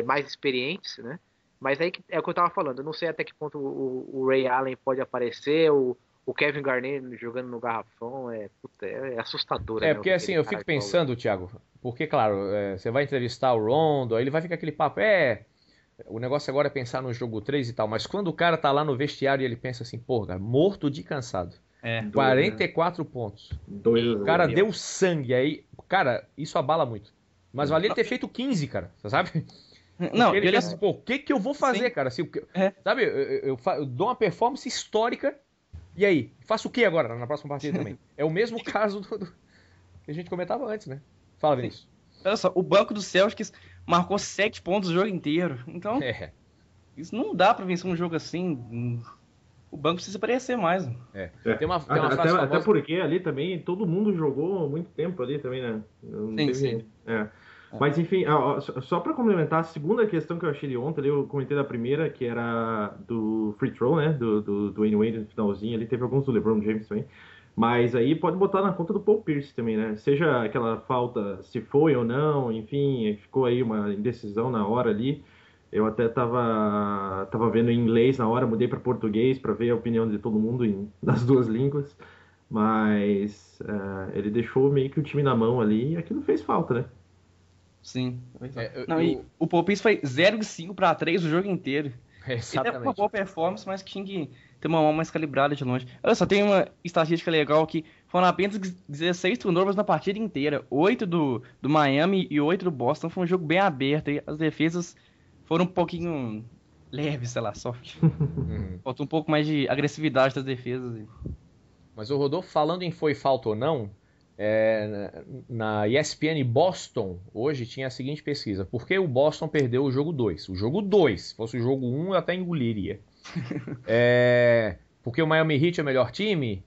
mais experientes, né? Mas aí é o que eu tava falando. Eu não sei até que ponto o Ray Allen pode aparecer, o Kevin Garnett jogando no garrafão é assustador. Né, porque assim, eu fico pensando, Thiago, porque, claro, você vai entrevistar o Rondo, aí ele vai ficar aquele papo, o negócio agora é pensar no jogo 3 e tal, mas quando o cara tá lá no vestiário e ele pensa assim, cara, morto de cansado, 44 pontos, o cara deu sangue, aí, cara, isso abala muito. Mas valia ele ter feito 15, cara, você sabe? Não, ele pensa, o que eu vou fazer, cara? Sabe, eu dou uma performance histórica, e aí, faço o que agora na próxima partida também? É o mesmo caso que a gente comentava antes, né? Fala, Vinícius. Olha só, o banco do Celtics marcou 7 pontos o jogo inteiro. Então, isso não dá pra vencer um jogo assim. O banco precisa aparecer mais. Tem uma frase famosa... Até porque ali também todo mundo jogou muito tempo ali também, né? Sim. Mas enfim, só para complementar, a segunda questão que eu achei de ontem, ali eu comentei da primeira, que era do free throw, né? Do Dwayne Wade no finalzinho, ali teve alguns do LeBron James também. Mas aí pode botar na conta do Paul Pierce também, né? Seja aquela falta, se foi ou não, enfim, ficou aí uma indecisão na hora ali. Eu até tava vendo em inglês na hora, mudei para português para ver a opinião de todo mundo nas duas línguas. Mas ele deixou meio que o time na mão ali e aquilo fez falta, né? Sim. E o Paul Pierce foi 0,5 para 3 o jogo inteiro. Exatamente. Ele é uma boa performance, mas tinha que ter uma mão mais calibrada de longe. Olha só, tem uma estatística legal que foram apenas 16 turnovers na partida inteira. 8 do Miami e 8 do Boston. Foi um jogo bem aberto. E as defesas foram um pouquinho leves, sei lá, soft. Faltou um pouco mais de agressividade das defesas. Mas o Rodolfo, falando em foi falta ou não, na ESPN Boston, hoje tinha a seguinte pesquisa. Por que o Boston perdeu o jogo 2? O jogo 2, se fosse o jogo 1, eu até engoliria. Porque o Miami Heat é o melhor time?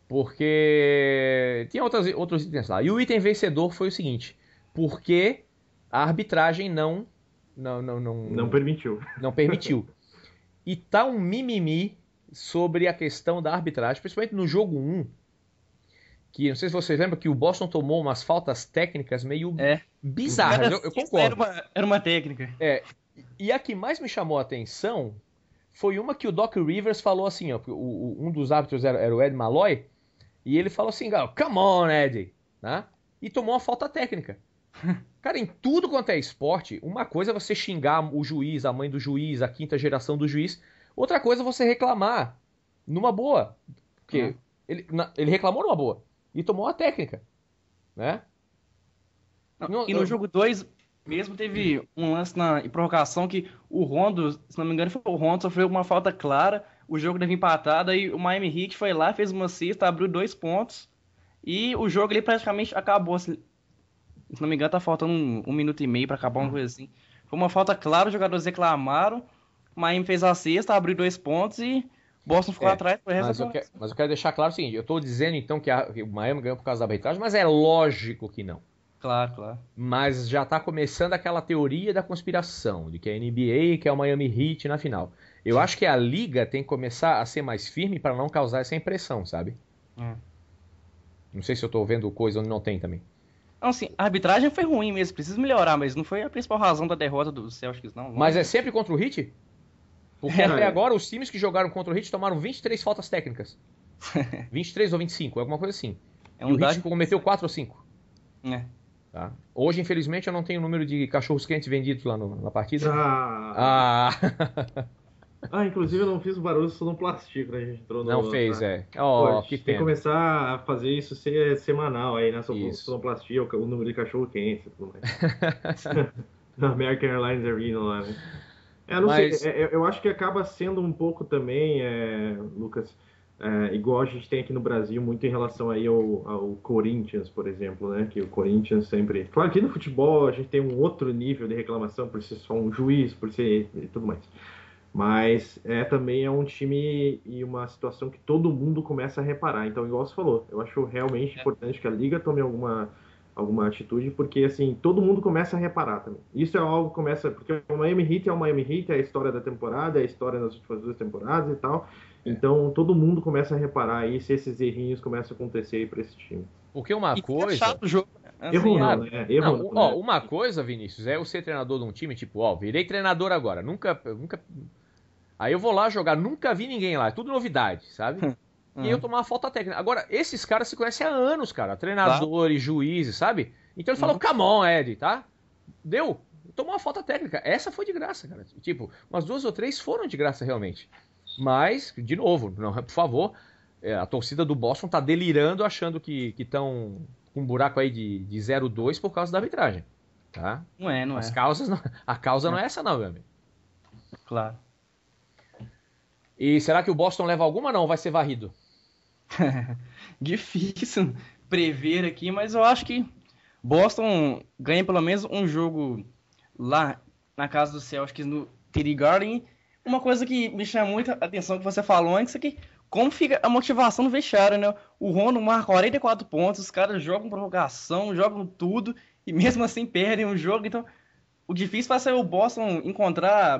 Porque tinha outros itens lá. E o item vencedor foi o seguinte. Porque a arbitragem não permitiu. Não permitiu. E tá um mimimi sobre a questão da arbitragem, principalmente no jogo 1. Que não sei se vocês lembram que o Boston tomou umas faltas técnicas meio bizarras. Eu concordo. Era uma técnica. E a que mais me chamou a atenção foi uma que o Doc Rivers falou assim, ó, um dos árbitros era o Ed Malloy, e ele falou assim, come on, Ed, né? E tomou uma falta técnica. Cara, em tudo quanto é esporte, uma coisa é você xingar o juiz, a mãe do juiz, a quinta geração do juiz, outra coisa é você reclamar numa boa. Porque ele reclamou numa boa. E tomou uma técnica, né? E no jogo 2 mesmo teve um lance em prorrogação que o Rondo, se não me engano, foi o Rondo, sofreu uma falta clara, o jogo deve empatado, aí o Miami Heat foi lá, fez uma cesta, abriu 2 pontos e o jogo ali praticamente acabou. Se não me engano, tá faltando 1 minuto e meio pra acabar, uma coisa assim. Foi uma falta clara, os jogadores reclamaram, o Miami fez a cesta, abriu 2 pontos e Boston ficou atrás. Mas eu quero deixar claro o seguinte, eu tô dizendo então que o Miami ganhou por causa da arbitragem, mas é lógico que não. Claro. Mas já tá começando aquela teoria da conspiração, de que a NBA quer o Miami Heat na final. Eu acho que a liga tem que começar a ser mais firme para não causar essa impressão, sabe? Não sei se eu tô vendo coisa onde não tem também. Não, assim, a arbitragem foi ruim mesmo, precisa melhorar, mas não foi a principal razão da derrota dos Celtics, não. Mas é sempre contra o Heat? Porque até agora os times que jogaram contra o Heat tomaram 23 faltas técnicas. 23 ou 25, alguma coisa assim. E o Heat cometeu 4 ou 5. Tá? Hoje, infelizmente, eu não tenho o número de cachorros quentes vendidos lá na partida. Inclusive eu não fiz o barulho sonoplastia quando a gente entrou no... Não fez, que tem que começar a fazer isso ser semanal aí, né? Sonoplastia, o número de cachorro quente e tudo mais. Na American Airlines Arena lá, né? Não sei, eu acho que acaba sendo um pouco também, Lucas, igual a gente tem aqui no Brasil, muito em relação aí ao Corinthians, por exemplo, né? Que o Corinthians sempre... Claro que no futebol a gente tem um outro nível de reclamação por ser só um juiz, por ser e tudo mais. Mas também é um time e uma situação que todo mundo começa a reparar. Então, igual você falou, eu acho realmente importante que a Liga tome alguma atitude, porque assim, todo mundo começa a reparar também. Isso é algo que começa... Porque o Miami Heat é o Miami Heat, é a história da temporada, é a história das últimas 2 temporadas e tal... Então, todo mundo começa a reparar aí se esses errinhos começam a acontecer aí para esse time. Porque uma coisa... chato o jogo. Erro não, né? Erro não, né? Uma coisa, Vinícius, é eu ser treinador de um time, tipo, virei treinador agora, nunca... Aí eu vou lá jogar, nunca vi ninguém lá, é tudo novidade, sabe? E aí eu tomar uma falta técnica. Agora, esses caras se conhecem há anos, cara, treinadores, juízes, sabe? Então eles falam, come on, Ed, tá? Deu, tomou uma falta técnica. Essa foi de graça, cara. Tipo, umas 2 ou 3 foram de graça, realmente. Mas, de novo, não, por favor, a torcida do Boston tá delirando achando que estão com um buraco aí de 0-2 por causa da arbitragem, tá? Não é. A causa não é essa não, meu amigo. Claro. E será que o Boston leva alguma ou não? Vai ser varrido? Difícil prever aqui, mas eu acho que Boston ganha pelo menos um jogo lá na casa do Celtics no TD Garden. Uma coisa que me chama muita atenção que você falou antes é que como fica a motivação no vestiário, né? O Rondo marca 44 pontos, os caras jogam prorrogação, jogam tudo e mesmo assim perdem o jogo. Então, o difícil vai ser o Boston encontrar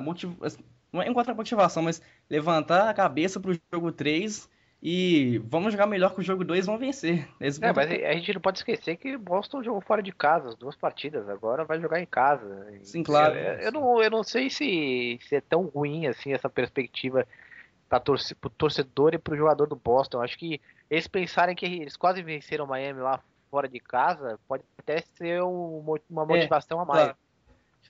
não é encontrar motivação, mas levantar a cabeça pro jogo 3 e vamos jogar melhor que o jogo 2 e vamos vencer. Mas a gente não pode esquecer que o Boston jogou fora de casa as 2 partidas, agora vai jogar em casa. Sim, claro. Eu não sei se é tão ruim assim essa perspectiva para pro torcedor e pro jogador do Boston. Acho que eles pensarem que eles quase venceram o Miami lá fora de casa, pode até ser uma motivação a mais. Claro.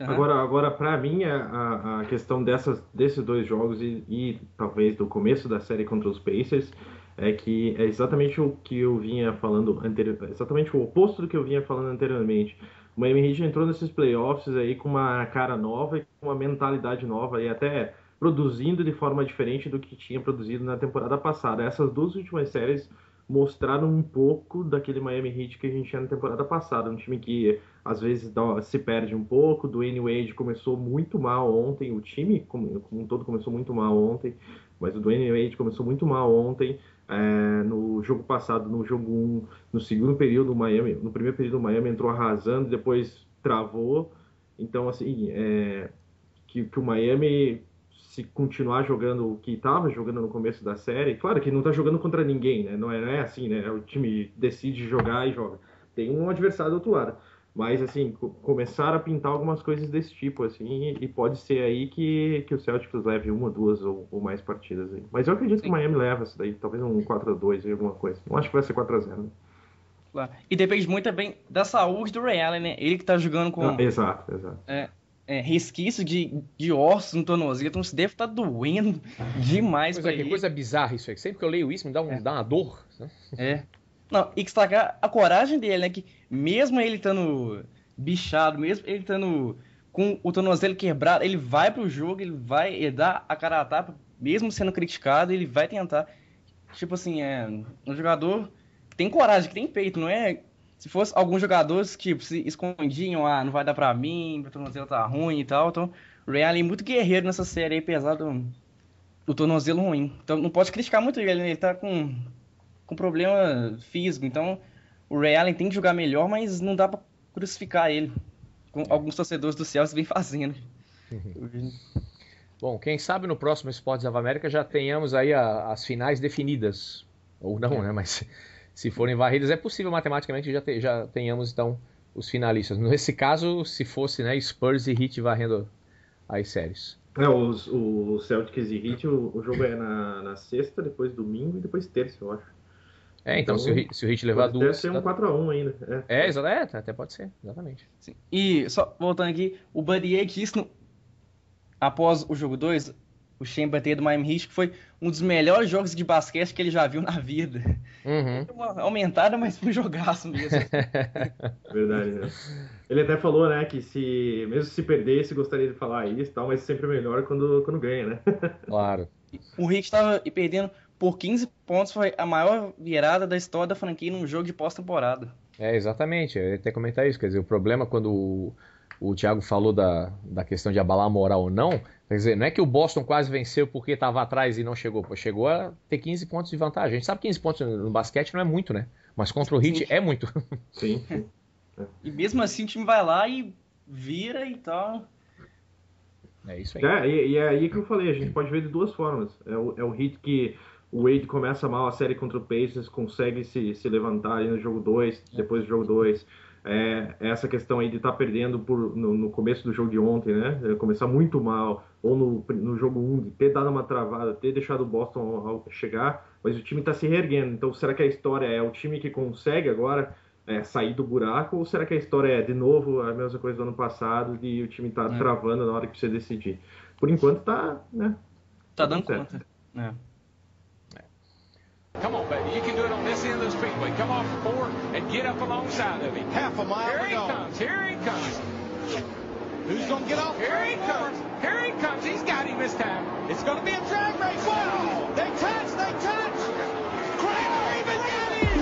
Agora para mim, a questão desses 2 jogos e talvez do começo da série contra os Pacers é que é exatamente o que eu vinha falando anteriormente, exatamente o oposto do que eu vinha falando anteriormente. O Miami Heat entrou nesses playoffs aí com uma cara nova e com uma mentalidade nova e até produzindo de forma diferente do que tinha produzido na temporada passada. Essas 2 últimas séries mostraram um pouco daquele Miami Heat que a gente tinha na temporada passada, um time que às vezes se perde um pouco. O Dwayne Wade começou muito mal ontem, o time como um todo começou muito mal ontem, mas o Dwayne Wade começou muito mal ontem. No jogo passado, no jogo 1, no segundo período, no primeiro período o Miami entrou arrasando, depois travou. Então, assim, que o Miami, se continuar jogando o que estava jogando no começo da série, claro que não está jogando contra ninguém, né? Não é assim, né? O time decide jogar e joga. Tem um adversário do outro lado. Mas, assim, começaram a pintar algumas coisas desse tipo, assim, e pode ser aí que o Celtics leve 1, 2 ou mais partidas aí. Mas eu acredito que o Miami leva isso daí, talvez um 4-2 ou alguma coisa. Não acho que vai ser 4-0, né? Claro. E depende muito também da saúde do Ray Allen, né? Ele que tá jogando com... Exato. Resquício de ossos no tornozelo, então isso deve estar doendo demais pra ele. Que coisa bizarra isso aí. Sempre que eu leio isso, me dá uma dor. Né? Não, e destacar a coragem dele, né? Que mesmo ele estando bichado, mesmo ele estando com o tornozelo quebrado, ele vai pro jogo, ele vai dar a cara a tapa, mesmo sendo criticado, ele vai tentar. Tipo assim, um jogador que tem coragem, que tem peito, não é... Se fosse alguns jogadores que se escondiam, não vai dar pra mim, meu tornozelo tá ruim e tal. Então, o Ray Allen é muito guerreiro nessa série aí, apesar do tornozelo ruim. Então, não pode criticar muito ele, né? Ele tá com problema físico. Então, o Ray Allen tem que jogar melhor, mas não dá pra crucificar ele. Como alguns torcedores do Celtics vêm fazendo. Bom, quem sabe no próximo Esportes of America já tenhamos aí as finais definidas. Ou não, né? Mas... Se forem varridas, é possível matematicamente já tenhamos, então, os finalistas. Nesse caso, se fosse, né, Spurs e Heat varrendo as séries. O Celtics e Heat, o jogo é na sexta, depois domingo e depois terça, eu acho. Então se o Heat levar 2... Deve ser um 4-1 ainda. Até pode ser, exatamente. Sim. E, só voltando aqui, o Buddy Hield disse, após o jogo 2, o Shane Battier do Miami Heat, que foi um dos melhores jogos de basquete que ele já viu na vida. Uma aumentada, mas foi um jogaço mesmo. Verdade, né? Ele até falou, né, que mesmo se perdesse, gostaria de falar isso e tal, mas sempre é melhor quando ganha, né? Claro. O Heat estava perdendo por 15 pontos foi a maior virada da história da franquia num jogo de pós-temporada. Exatamente, eu ia até comentar isso, quer dizer, o problema quando o Thiago falou da questão de abalar a moral ou não, quer dizer, não é que o Boston quase venceu porque estava atrás e não chegou, chegou a ter 15 pontos de vantagem. A gente sabe que 15 pontos no basquete não é muito, né? Mas contra o Heat é muito. Sim. E mesmo assim o time vai lá e vira e tal. É isso aí. E é aí que eu falei, a gente pode ver de duas formas. É o Heat que o Wade começa mal a série contra o Pacers, consegue se levantar ali no jogo 2, depois do jogo 2. Essa questão aí de estar perdendo no começo do jogo de ontem, né? Começar muito mal, ou no jogo 1, de ter dado uma travada, ter deixado o Boston chegar, mas o time está se reerguendo. Então, será que a história é o time que consegue agora sair do buraco, ou será que a história é, de novo, a mesma coisa do ano passado, e o time tá travando na hora que precisa decidir? Por enquanto tá, né? Tá dando conta. Come on, baby. You can do it on this end of the speedway. Come off the board and get up alongside of him. Half a mile Here to he go. comes. Here he comes. Who's going to get off? Here he comes. Here he comes. He's got him this time. It's going to be a drag race. Wow! They touch. They touch. Kramer even got him.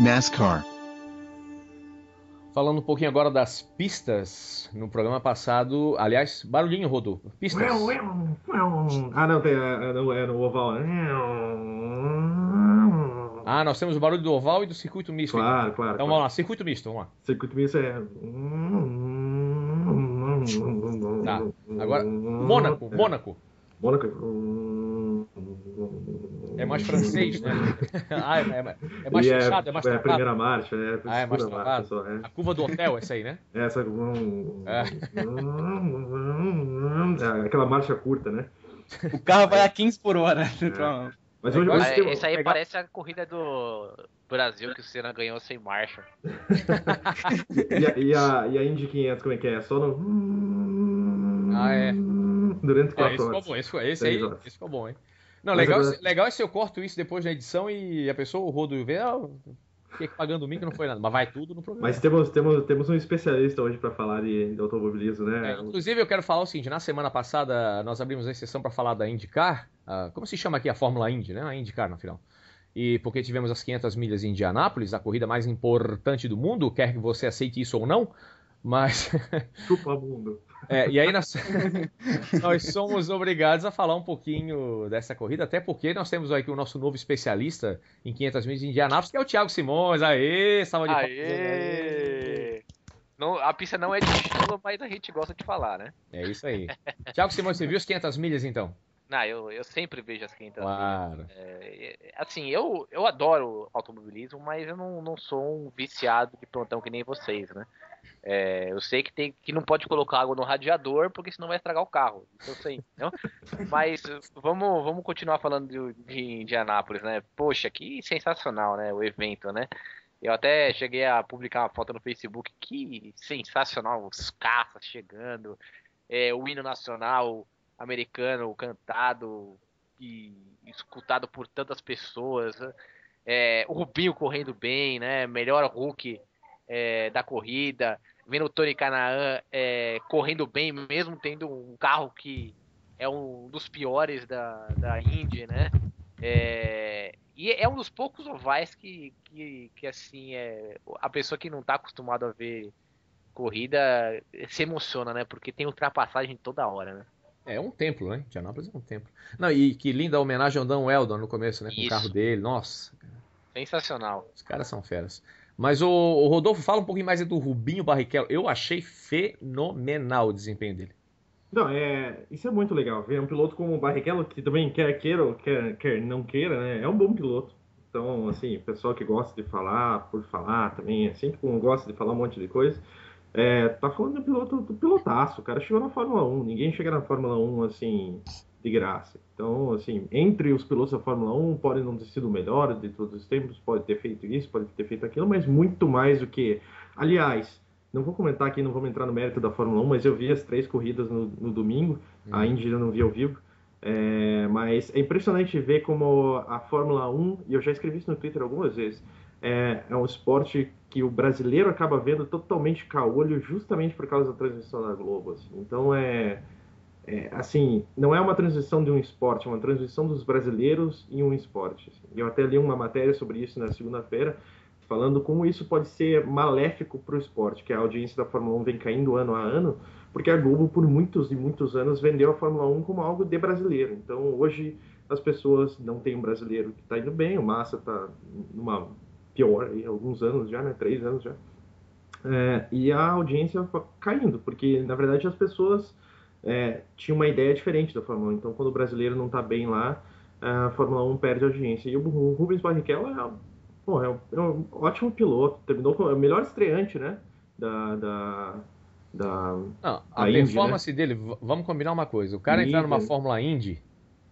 NASCAR. Falando um pouquinho agora das pistas, no programa passado, aliás, barulhinho, Rodolfo, pistas. Ah, não, é no oval, né? Ah, nós temos o barulho do oval e do circuito misto. Claro. Então vamos lá, circuito misto, vamos lá. Circuito misto é... Tá, agora, Mônaco. Mônaco. É mais francês, né? É mais E fechado, é mais a travado. primeira marcha, É mais travado. só, A curva do hotel, essa aí, né? Essa... Aquela marcha curta, né? O carro vai a 15 por hora. Mas hoje tem... Isso aí parece a corrida do Brasil que o Senna ganhou sem marcha. E a Indy 500, como é que é? Só no... Durante 4 horas. Esse ficou bom, hein? Não, legal é se eu corto isso depois na edição e a pessoa, o Rodo, vê, fiquei pagando o mico, não foi nada. Mas vai tudo no programa. Mas temos um especialista hoje para falar de automobilismo, né? Inclusive, eu quero falar o seguinte, na semana passada nós abrimos a sessão para falar da IndyCar, como se chama aqui a Fórmula Indy, né? A IndyCar, no final. E porque tivemos as 500 milhas em Indianápolis, a corrida mais importante do mundo, quer que você aceite isso ou não, mas... Chupa mundo. E aí nós somos obrigados a falar um pouquinho dessa corrida, até porque nós temos aqui o nosso novo especialista em 500 milhas de Indianápolis, que é o Thiago Simões. Aê, salva de palmas. Não, a pista não é de estilo, mas a gente gosta de falar, né? É isso aí. Thiago Simões, você viu as 500 milhas então? Não, eu sempre vejo as 500 claro. milhas. Assim, eu adoro automobilismo, mas eu não sou um viciado de plantão que nem vocês, né? Eu sei que não pode colocar água no radiador, porque senão vai estragar o carro. Isso eu sei, não? Mas vamos continuar falando de Indianápolis, né? Poxa, que sensacional, né? O evento, né? Eu até cheguei a publicar uma foto no Facebook. Que sensacional, os caças chegando, o hino nacional americano cantado e escutado por tantas pessoas, o Rubinho correndo bem, né? Melhor Hulk da corrida, vendo o Tony Kanaan correndo bem, mesmo tendo um carro que é um dos piores da Indy, né? E é um dos poucos ovais que assim, a pessoa que não está acostumada a ver corrida se emociona, né? Porque tem ultrapassagem toda hora, né? É um templo, né? Indianápolis é um templo. Não, e que linda a homenagem ao Dan Weldon no começo, né? Com o carro dele. Nossa. Sensacional. Os caras são feras. Mas o Rodolfo, fala um pouquinho mais do Rubinho Barrichello. Eu achei fenomenal o desempenho dele. Não, isso é muito legal. Ver um piloto como o Barrichello, que também quer não queira, né? É um bom piloto. Então, assim, o pessoal que gosta de falar, por falar também, sempre gosta de falar um monte de coisa. Tá falando do pilotaço. O cara chegou na Fórmula 1. Ninguém chega na Fórmula 1, assim, de graça. Então, assim, entre os pilotos da Fórmula 1, pode não ter sido o melhor de todos os tempos, pode ter feito isso, pode ter feito aquilo, mas muito mais do que... Aliás, não vou comentar aqui, não vamos entrar no mérito da Fórmula 1, mas eu vi as 3 corridas no domingo, a Indy eu não vi ao vivo, mas é impressionante ver como a Fórmula 1, e eu já escrevi isso no Twitter algumas vezes, é um esporte que o brasileiro acaba vendo totalmente caolho justamente por causa da transmissão da Globo. Assim. Então assim, não é uma transição de um esporte, é uma transição dos brasileiros em um esporte. Assim. Eu até li uma matéria sobre isso na segunda-feira, falando como isso pode ser maléfico para o esporte, que a audiência da Fórmula 1 vem caindo ano a ano, porque a Globo, por muitos e muitos anos, vendeu a Fórmula 1 como algo de brasileiro. Então, hoje, as pessoas não têm um brasileiro que está indo bem, o Massa está numa pior, há alguns anos já, né? 3 anos já. E a audiência caindo, porque, na verdade, as pessoas tinham uma ideia diferente da Fórmula 1. Então, quando o brasileiro não está bem lá, a Fórmula 1 perde a audiência. E o Rubens Barrichello é um ótimo piloto, terminou com o melhor estreante, né? A performance dele, vamos combinar uma coisa, o cara entrar numa Fórmula Indy,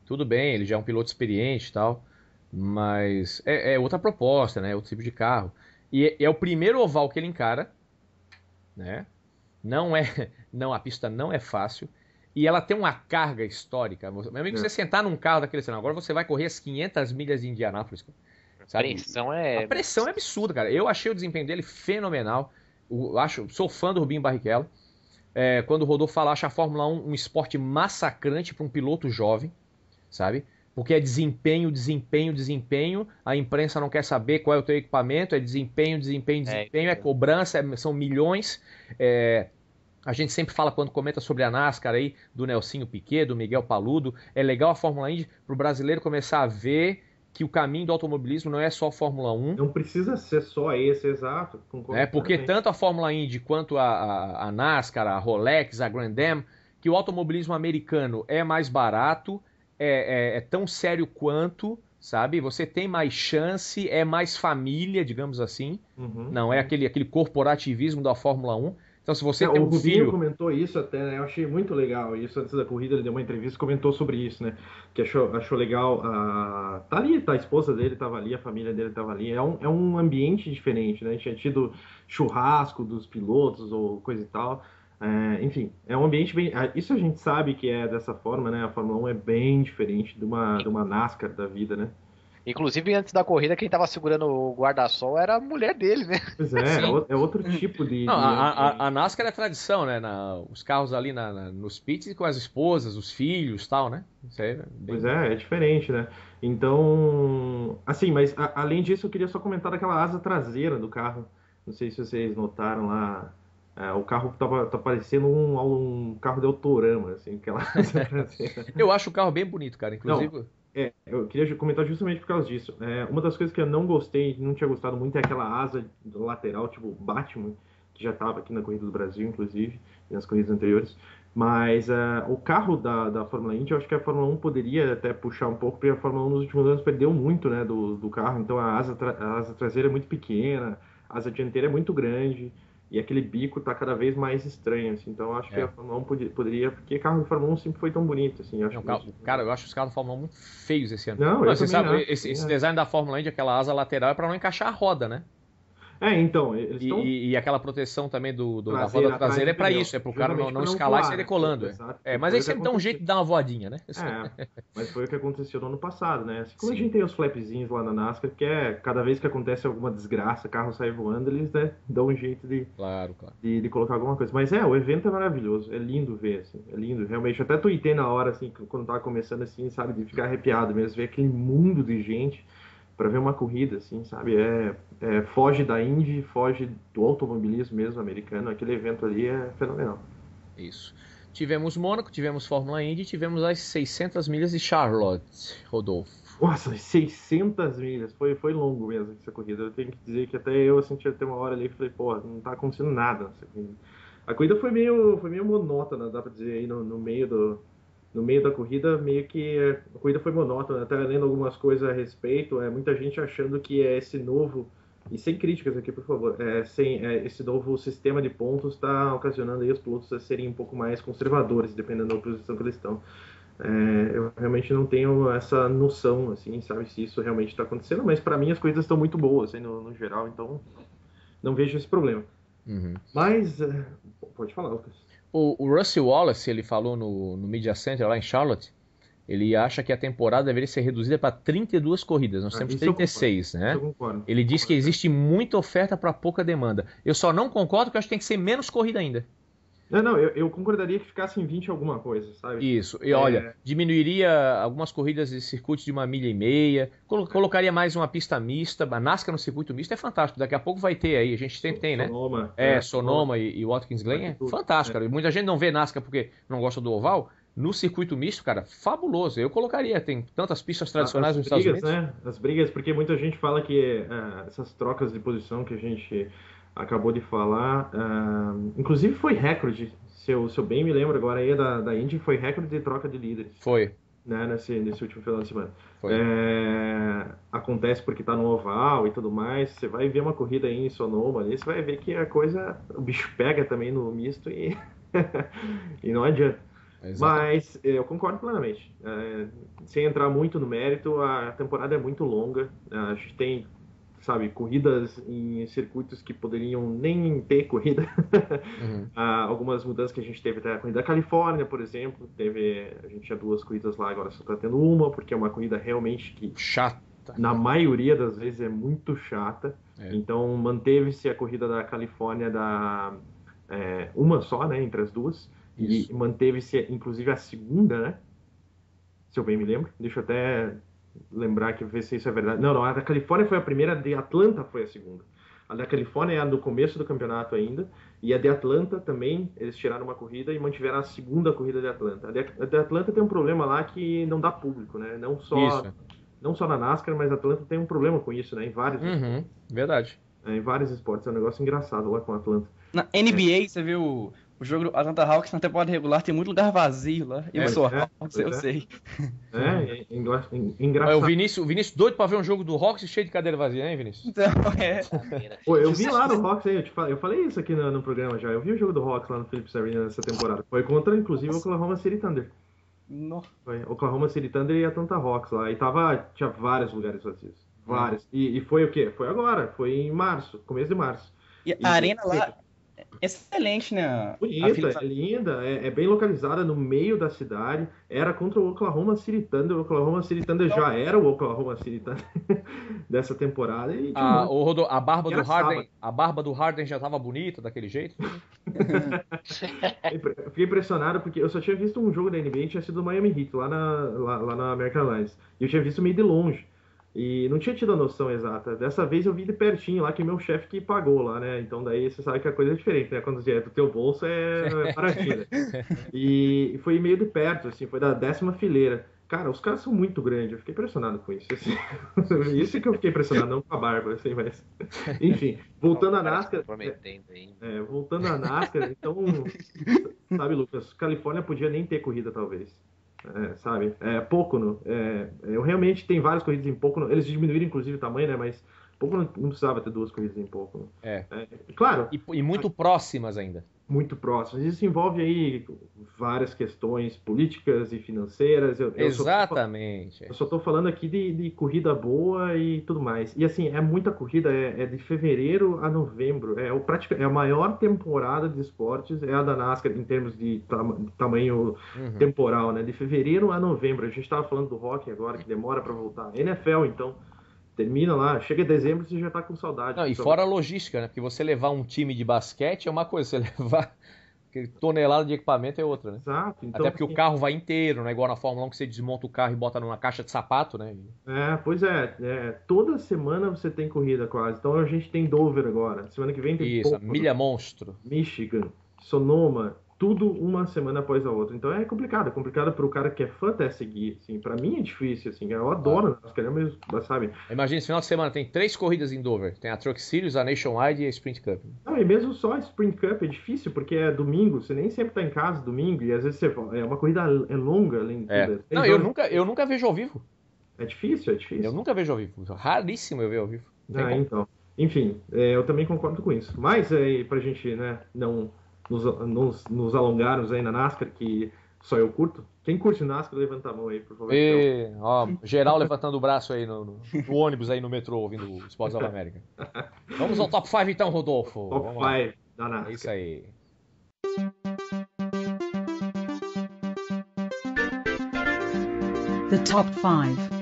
tudo bem, ele já é um piloto experiente e tal, mas é outra proposta, né? Outro tipo de carro. E é o primeiro oval que ele encara, né? A pista não é fácil. E ela tem uma carga histórica. Meu amigo, você sentar num carro daquele cenário, agora você vai correr as 500 milhas de Indianápolis. Sabe? A pressão é absurda, cara. Eu achei o desempenho dele fenomenal. Sou fã do Rubinho Barrichello. Quando o Rodolfo fala, acho a Fórmula 1 um esporte massacrante para um piloto jovem, sabe? Porque é desempenho. A imprensa não quer saber qual é o teu equipamento. É desempenho. É cobrança, são milhões. A gente sempre fala quando comenta sobre a NASCAR aí, do Nelsinho Piquet, do Miguel Paludo. É legal a Fórmula Indy para o brasileiro começar a ver que o caminho do automobilismo não é só a Fórmula 1. Não precisa ser só esse, exato. Porque tanto a Fórmula Indy quanto a NASCAR, a Rolex, a Grand Am, que o automobilismo americano é mais barato, é tão sério quanto, sabe? Você tem mais chance, é mais família, digamos assim. Não é aquele corporativismo da Fórmula 1. Então, se você tem um filho... O Rubinho comentou isso até, né? Eu achei muito legal isso. Antes da corrida, ele deu uma entrevista e comentou sobre isso, né? Que achou legal. Tá ali, a esposa dele estava ali, a família dele estava ali. É um ambiente diferente, né? Tinha tido churrasco dos pilotos ou coisa e tal. Enfim, é um ambiente bem... Isso a gente sabe que é dessa forma, né? A Fórmula 1 é bem diferente de uma NASCAR da vida, né? Inclusive, antes da corrida, quem tava segurando o guarda-sol era a mulher dele, né? Pois é outro tipo de... Não, a NASCAR é tradição, né? Os carros ali nos pits com as esposas, os filhos e tal, né? Isso aí Pois é diferente, né? Então, assim, mas além disso, eu queria só comentar daquela asa traseira do carro. Não sei se vocês notaram lá. O carro tá parecendo um carro de Autorama, assim, aquela asa traseira. Eu acho o carro bem bonito, cara, inclusive... Não. Eu queria comentar justamente por causa disso. Uma das coisas que eu não gostei, não tinha gostado muito, é aquela asa lateral, tipo Batman, que já estava aqui na Corrida do Brasil, inclusive, e nas corridas anteriores. Mas o carro da Fórmula Indy, eu acho que a Fórmula 1 poderia até puxar um pouco, porque a Fórmula 1 nos últimos anos perdeu muito, né, do carro. Então a asa traseira é muito pequena, a asa dianteira é muito grande. E aquele bico tá cada vez mais estranho, assim. Então eu acho que a Fórmula 1 poderia... Porque carro de Fórmula 1 sempre foi tão bonito, assim. Cara, eu acho os carros da Fórmula 1 muito feios esse ano. Não, você sabe, esse design da Fórmula Indy, aquela asa lateral, é pra não encaixar a roda, né? Então, eles estão... E aquela proteção também da roda traseira é pra isso, é pro cara não escalar e sair decolando. Mas aí sempre dá um jeito de dar uma voadinha, né? Mas foi o que aconteceu no ano passado, né? Assim como a gente tem os flapzinhos lá na NASCAR, que cada vez que acontece alguma desgraça, carro sai voando, eles dão um jeito de colocar alguma coisa. Mas o evento é maravilhoso, é lindo ver, assim, é lindo, realmente. Eu até tuitei na hora, assim, quando tava começando, assim, sabe, de ficar arrepiado mesmo, ver aquele mundo de gente para ver uma corrida, assim, sabe? Foge da Indy, foge do automobilismo mesmo americano. Aquele evento ali é fenomenal. Isso. Tivemos Mônaco, tivemos Fórmula Indy, tivemos as 600 milhas de Charlotte, Rodolfo. Nossa, 600 milhas. Foi longo mesmo essa corrida. Eu tenho que dizer que até eu senti até uma hora ali e falei, pô, não tá acontecendo nada nessa corrida. A corrida foi meio monótona, dá pra dizer aí, no meio da corrida, meio que a corrida foi monótona, até lendo algumas coisas a respeito, muita gente achando que esse novo, e sem críticas aqui, por favor, esse novo sistema de pontos está ocasionando aí os pilotos a serem um pouco mais conservadores, dependendo da posição que eles estão. Eu realmente não tenho essa noção, assim, sabe, se isso realmente está acontecendo, mas para mim as corridas estão muito boas, assim, no geral, então não vejo esse problema. Mas, pode falar, Lucas. O Russell Wallace, ele falou no Media Center lá em Charlotte, ele acha que a temporada deveria ser reduzida para 32 corridas. Nós temos 36, né? Ele diz que existe muita oferta para pouca demanda. Eu só não concordo, porque eu acho que tem que ser menos corrida ainda. Não, eu concordaria que ficasse em 20 alguma coisa, sabe? Isso. E olha, diminuiria algumas corridas de circuito de 1,5 milha, colocaria mais uma pista mista. A NASCAR no circuito misto é fantástico. Daqui a pouco vai ter aí. A gente sempre tem, né? Sonoma. Sonoma e Watkins Glen é fantástico, cara. Muita gente não vê NASCAR porque não gosta do oval. No circuito misto, cara, fabuloso. Eu colocaria. Tem tantas pistas tradicionais nos Estados Unidos. Né? As brigas, porque muita gente fala que essas trocas de posição que a gente acabou de falar, inclusive foi recorde, se eu bem me lembro agora aí da Indy, foi recorde de troca de líderes. Foi. Né, nesse último final de semana. Foi. Acontece porque tá no oval e tudo mais. Você vai ver uma corrida aí em Sonoma ali, você vai ver que o bicho pega também no misto e, e não adianta. Mas eu concordo plenamente. Sem entrar muito no mérito, a temporada é muito longa. A gente tem, sabe, corridas em circuitos que poderiam nem ter corrida. Algumas mudanças que a gente teve até a corrida da Califórnia, por exemplo. A gente tinha 2 corridas lá, agora só está tendo uma, porque é uma corrida realmente que chata. Na maioria das vezes é muito chata. Então manteve-se a corrida da Califórnia uma só, né, entre as duas. Isso. E manteve-se, inclusive, a segunda, né? Se eu bem me lembro. Deixa eu até lembrar que ver se isso é verdade. Não, a da Califórnia foi a primeira, a de Atlanta foi a segunda. A da Califórnia é a do começo do campeonato ainda. E a de Atlanta também, eles tiraram uma corrida e mantiveram a segunda corrida de Atlanta. A de Atlanta tem um problema lá que não dá público, né? Não só na NASCAR, mas a Atlanta tem um problema com isso, né? Em vários esportes. Verdade. Em vários esportes. É um negócio engraçado lá com a Atlanta. Na NBA, você viu o jogo do Atlanta Hawks na temporada regular, tem muito lugar vazio lá. Eu sou Hawks, eu sei. Engraçado. O Vinícius doido pra ver um jogo do Hawks cheio de cadeira vazia, hein, Vinícius? Então, Pô, eu vi lá no Hawks, eu falei isso aqui no programa já. Eu vi o jogo do Hawks lá no Phillips Arena nessa temporada. Foi contra, inclusive, o Oklahoma City Thunder. Foi Oklahoma City Thunder e Atlanta Hawks lá. E tinha vários lugares vazios. Vários. E foi o quê? Foi agora. Foi em março, começo de março. E a arena lá... Excelente, né? Bonita, é linda, é bem localizada no meio da cidade. Era contra o Oklahoma City Thunder. O Oklahoma City Thunder já era o Oklahoma City Thunder dessa temporada. E, a barba do Harden já estava bonita daquele jeito? Fiquei impressionado porque eu só tinha visto um jogo da NBA, tinha sido o Miami Heat, lá na American Airlines. E eu tinha visto meio de longe. E não tinha tido a noção exata. Dessa vez eu vi de pertinho lá, que meu chefe que pagou lá, né? Então daí você sabe que a coisa é diferente, né? Quando é do teu bolso é baratinho. E foi meio de perto, assim, foi da 10ª fileira. Cara, os caras são muito grandes, eu fiquei impressionado com isso. Assim. Isso que eu fiquei impressionado, não com a barba, assim, mas... Enfim, voltando à NASCAR... voltando à NASCAR, então... Sabe, Lucas, Califórnia podia nem ter corrida, talvez. Sabe? Pocono. Eu realmente tem várias corridas em Pocono. Eles diminuíram, inclusive, o tamanho, né? Mas Pocono não precisava ter 2 corridas em Pocono. Claro. E muito próximas ainda. Muito próximas. Isso envolve aí várias questões políticas e financeiras. Exatamente. Eu só estou falando aqui de corrida boa e tudo mais. E assim, é muita corrida, é de fevereiro a novembro. É a maior temporada de esportes, é a da NASCAR em termos de tamanho temporal, né? De fevereiro a novembro. A gente estava falando do hockey agora, que demora para voltar. NFL, então, termina lá, chega em dezembro e você já tá com saudade. Não, e fora a logística, né? Porque você levar um time de basquete é uma coisa, você levar tonelada de equipamento é outra, né? Exato. Então, até porque o carro vai inteiro, não é igual na Fórmula 1 que você desmonta o carro e bota numa caixa de sapato, né? Pois é. Toda semana você tem corrida quase. Então a gente tem Dover agora. Semana que vem tem Isso, a Milha Monstro. Michigan, Sonoma, tudo uma semana após a outra. Então é complicado para o cara que é fã até seguir, assim. Para mim é difícil, assim. Eu adoro, mesmo, sabe? Imagina, esse final de semana tem 3 corridas em Dover. Tem a Truck Series, a Nationwide e a Sprint Cup. Não, e mesmo só a Sprint Cup é difícil, porque é domingo, você nem sempre tá em casa domingo, e às vezes é uma corrida longa, além de tudo. Não, eu nunca vejo ao vivo. É difícil. Eu nunca vejo ao vivo. Raríssimo eu ver ao vivo. Então. Enfim, eu também concordo com isso. Mas pra gente, né, não nos alongarmos aí na NASCAR, que só eu curto. Quem curte NASCAR, levanta a mão aí, por favor. Geral levantando o braço aí no ônibus aí no metrô, ouvindo o Esportes da América. Vamos ao Top 5 então, Rodolfo. Top 5 da NASCAR. É isso aí. The Top 5.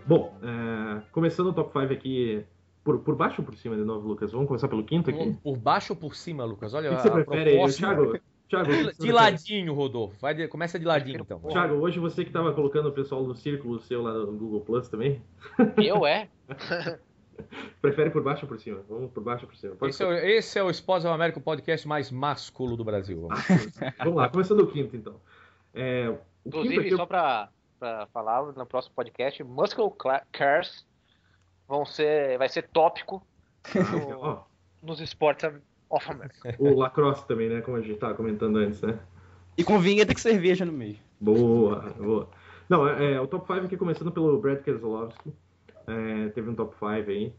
Bom, começando o top 5 aqui, por baixo ou por cima de novo, Lucas? Vamos começar pelo quinto aqui? Por baixo ou por cima, Lucas? Olha O que você a prefere aí, proposta. Thiago? De ladinho, Rodolfo. Começa de ladinho, então. Thiago, hoje você que estava colocando o pessoal no círculo seu lá no Google Plus também? Eu é? Prefere por baixo ou por cima? Vamos por baixo ou por cima? Esse é o Sports of America, o podcast mais másculo do Brasil. Vamos lá, começando o quinto, então. O Inclusive, quinto aqui, só pra falar no próximo podcast, Muscle Cars vai ser tópico nos esportes of America. o lacrosse também, né? Como a gente estava comentando antes, né? E com vinheta de cerveja no meio. Boa. Não, o top 5 aqui começando pelo Brad Keselowski. Teve um top 5 aí.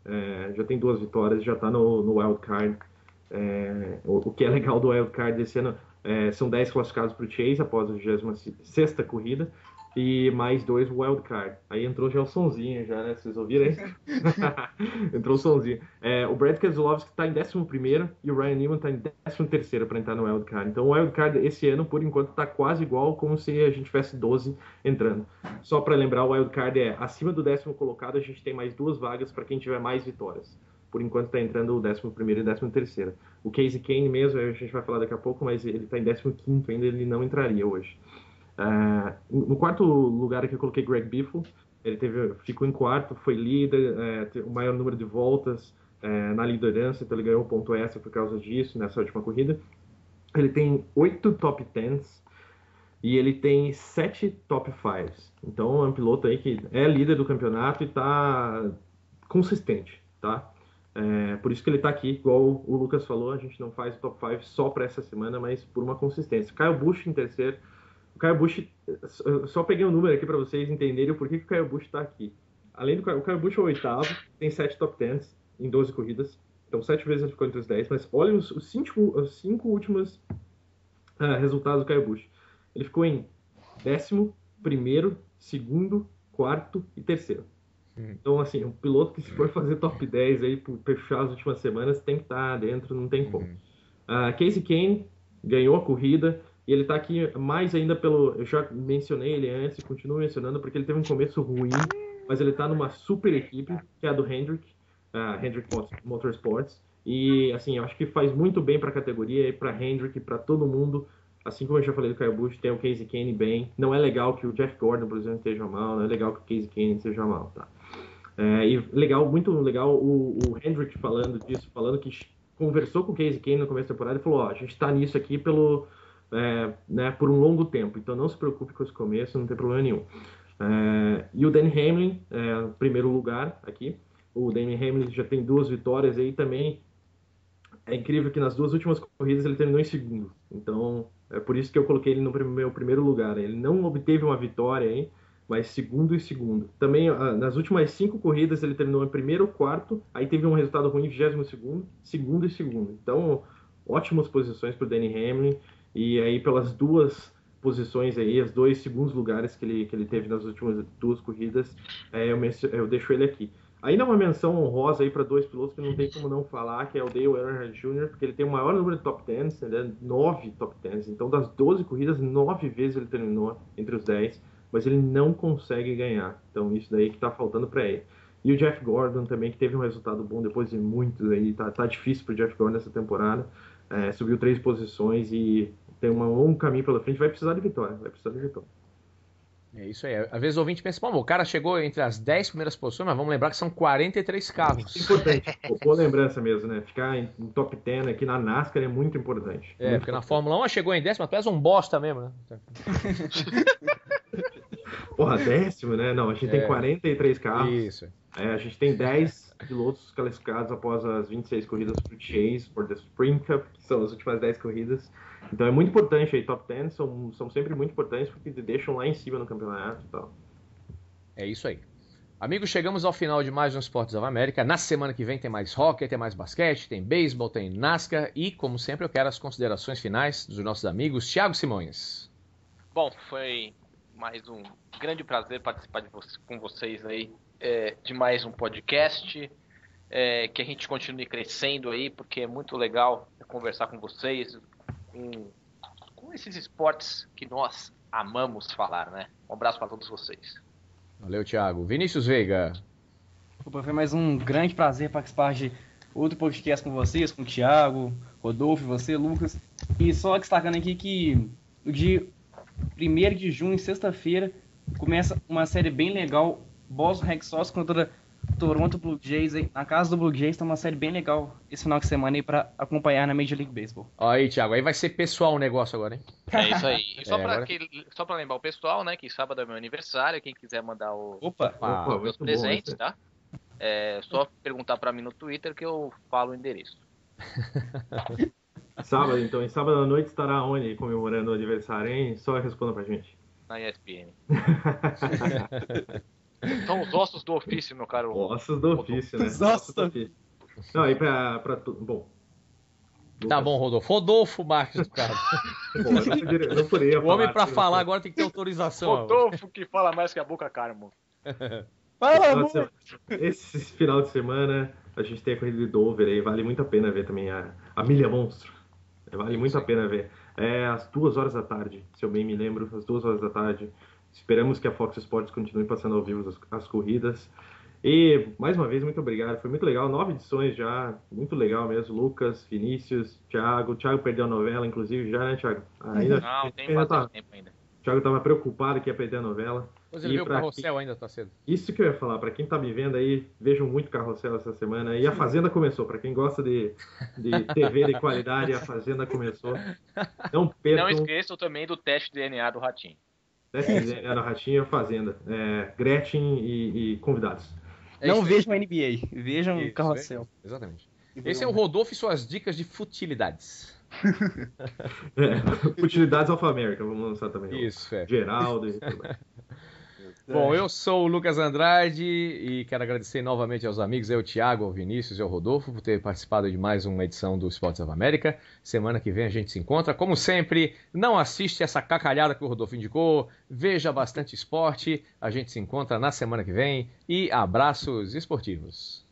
Já tem 2 vitórias, já tá no wild card. O que é legal do wild card desse ano são 10 classificados para o Chase após a 26ª corrida. E mais 2 wild card. Aí entrou já o sonzinho, já, né? Vocês ouviram aí? Entrou o sonzinho. O Brad Keselowski está em 11º e o Ryan Newman está em 13º para entrar no wild card. Então o wild card esse ano, por enquanto, está quase igual como se a gente tivesse 12 entrando. Só para lembrar, o wild card acima do 10º colocado, a gente tem mais 2 vagas para quem tiver mais vitórias. Por enquanto está entrando o 11º e 13º. O Kasey Kahne mesmo, a gente vai falar daqui a pouco, mas ele está em 15º ainda, ele não entraria hoje. No quarto lugar aqui eu coloquei Greg Biffle. Ele ficou em quarto, foi líder, o maior número de voltas na liderança, então ele ganhou ponto extra por causa disso nessa última corrida. Ele tem 8 top 10s e ele tem 7 top 5s. Então é um piloto aí que é líder do campeonato e está consistente, tá? Por isso que ele está aqui, igual o Lucas falou, a gente não faz o top 5 só para essa semana, mas por uma consistência. Kyle Busch em terceiro. O Kyle Busch, só peguei um número aqui para vocês entenderem o porquê que o Kyle Busch está aqui. Além do o Kyle Busch é o 8º, tem 7 top 10s em 12 corridas. Então 7 vezes ele ficou entre os 10, mas olhem os 5 últimos resultados do Kyle Busch. Ele ficou em 10º, 1º, 2º, 4º e 3º. Então, assim, um piloto que se for fazer top 10 aí, por fechar as últimas semanas, tem que estar dentro, não tem como. Kasey Kahne ganhou a corrida. E ele tá aqui mais ainda eu já mencionei ele antes e continuo mencionando porque ele teve um começo ruim, mas ele tá numa super equipe, que é a do Hendrick Motorsports. E, assim, eu acho que faz muito bem pra categoria e pra Hendrick, pra todo mundo. Assim como eu já falei do Kyle Busch, tem o Kasey Kahne bem. Não é legal que o Jeff Gordon, por exemplo, esteja mal, não é legal que o Kasey Kahne esteja mal, tá? E muito legal o Hendrick falando disso, falando que conversou com o Kasey Kahne no começo da temporada e falou, a gente tá nisso aqui por um longo tempo, então não se preocupe com esse começo, não tem problema nenhum. E o Denny Hamlin, primeiro lugar aqui. O Denny Hamlin já tem 2 vitórias aí também. É incrível que nas 2 últimas corridas ele terminou em segundo. Então é por isso que eu coloquei ele no meu primeiro lugar. Ele não obteve uma vitória aí, mas segundo e segundo. Também nas últimas 5 corridas ele terminou em primeiro, quarto, aí teve um resultado ruim, 22º, segundo e segundo. Então ótimas posições para o Denny Hamlin. E aí, pelas 2 posições aí, os 2 segundos lugares que ele teve nas últimas 2 corridas, eu deixo ele aqui. Ainda uma menção honrosa aí para 2 pilotos que não tem como não falar, que é o Dale Earnhardt Jr., porque ele tem o maior número de top 10s, né, 9 top 10s. Então, das 12 corridas, 9 vezes ele terminou entre os 10, mas ele não consegue ganhar. Então, isso daí que tá faltando para ele. E o Jeff Gordon também, que teve um resultado bom depois de muitos aí, tá difícil pro Jeff Gordon nessa temporada. Subiu 3 posições e tem um longo caminho pela frente, vai precisar de vitória. É isso aí. Às vezes o ouvinte pensa, o cara chegou entre as 10 primeiras posições, mas vamos lembrar que são 43 carros. Importante. Boa lembrança mesmo, né? Ficar em top 10 aqui na NASCAR é muito importante. Porque na Fórmula 1 chegou em 10º, mas tu és um bosta mesmo, né? Porra, 10º, né? Não, a gente tem 43 carros. Isso. A gente tem 10 pilotos classificados após as 26 corridas pro Chase, por The Spring Cup, que são as últimas 10 corridas. Então é muito importante aí, top 10 são sempre muito importantes porque te deixam lá em cima no campeonato e tal. É isso aí. Amigos, chegamos ao final de mais um Sports of America. Na semana que vem tem mais hockey, tem mais basquete, tem beisebol, tem NASCAR e, como sempre, eu quero as considerações finais dos nossos amigos. Thiago Simões. Bom, foi mais um grande prazer participar com vocês aí de mais um podcast. Que a gente continue crescendo aí, porque é muito legal conversar com vocês com esses esportes que nós amamos falar, né? Um abraço para todos vocês. Valeu, Thiago. Vinícius Veiga. Foi mais um grande prazer participar de outro podcast com vocês, com o Thiago, Rodolfo, você, Lucas. E só destacando aqui que no dia 1º de junho, sexta-feira, começa uma série bem legal, Boston Red Sox contra Toronto Blue Jays. Na casa do Blue Jays tá uma série bem legal esse final de semana aí pra acompanhar na Major League Baseball. Aí, Thiago, aí vai ser pessoal o negócio agora, hein? É isso aí. E só pra agora... lembrar o pessoal, né, que sábado é meu aniversário, quem quiser mandar os Opa, presentes, bom, tá? É só perguntar pra mim no Twitter que eu falo o endereço. Sábado, então. E sábado à noite estará onde comemorando o aniversário, hein? Só responda pra gente. Na ESPN. São os ossos do ofício, meu caro. Ossos do ofício, né? Os ossos do ofício. Não, aí pra bom. Tá bom, Rodolfo. Rodolfo Marques, cara. O homem pra falar agora tem que ter autorização. Rodolfo que fala mais que a boca, Carmo. Esse final de semana a gente tem a corrida de Dover aí, vale muito a pena ver também a Milha Monstro. Vale muito a pena ver. É às 2h da tarde, se eu bem me lembro, às 2h da tarde. Esperamos que a Fox Sports continue passando ao vivo as corridas. E, mais uma vez, muito obrigado. Foi muito legal. 9 edições já. Muito legal mesmo. Lucas, Vinícius, Thiago. O Thiago perdeu a novela, inclusive, já, né, Thiago? Não, tem bastante tempo ainda. O Thiago estava preocupado que ia perder a novela. Pois ele viu o Carrossel ainda, tá cedo. Isso que eu ia falar. Para quem tá me vendo aí, vejam muito Carrossel essa semana. E a Fazenda começou. Para quem gosta de TV de qualidade, a Fazenda começou. Não percam. Não esqueçam também do teste de DNA do Ratinho. Teste de DNA do Ratinho e a Fazenda. Gretchen e convidados. Não vejam a NBA, vejam o Carrossel. Exatamente. Esse é o Rodolfo e suas dicas de futilidades. Futilidades of America, vamos lançar também. Isso, Geraldo e tudo mais. Bom, eu sou o Lucas Andrade e quero agradecer novamente aos amigos, o Thiago, o Vinícius e o Rodolfo por ter participado de mais uma edição do Sports of America. Semana que vem a gente se encontra. Como sempre, não assiste essa cacalhada que o Rodolfo indicou, veja bastante esporte. A gente se encontra na semana que vem e abraços esportivos.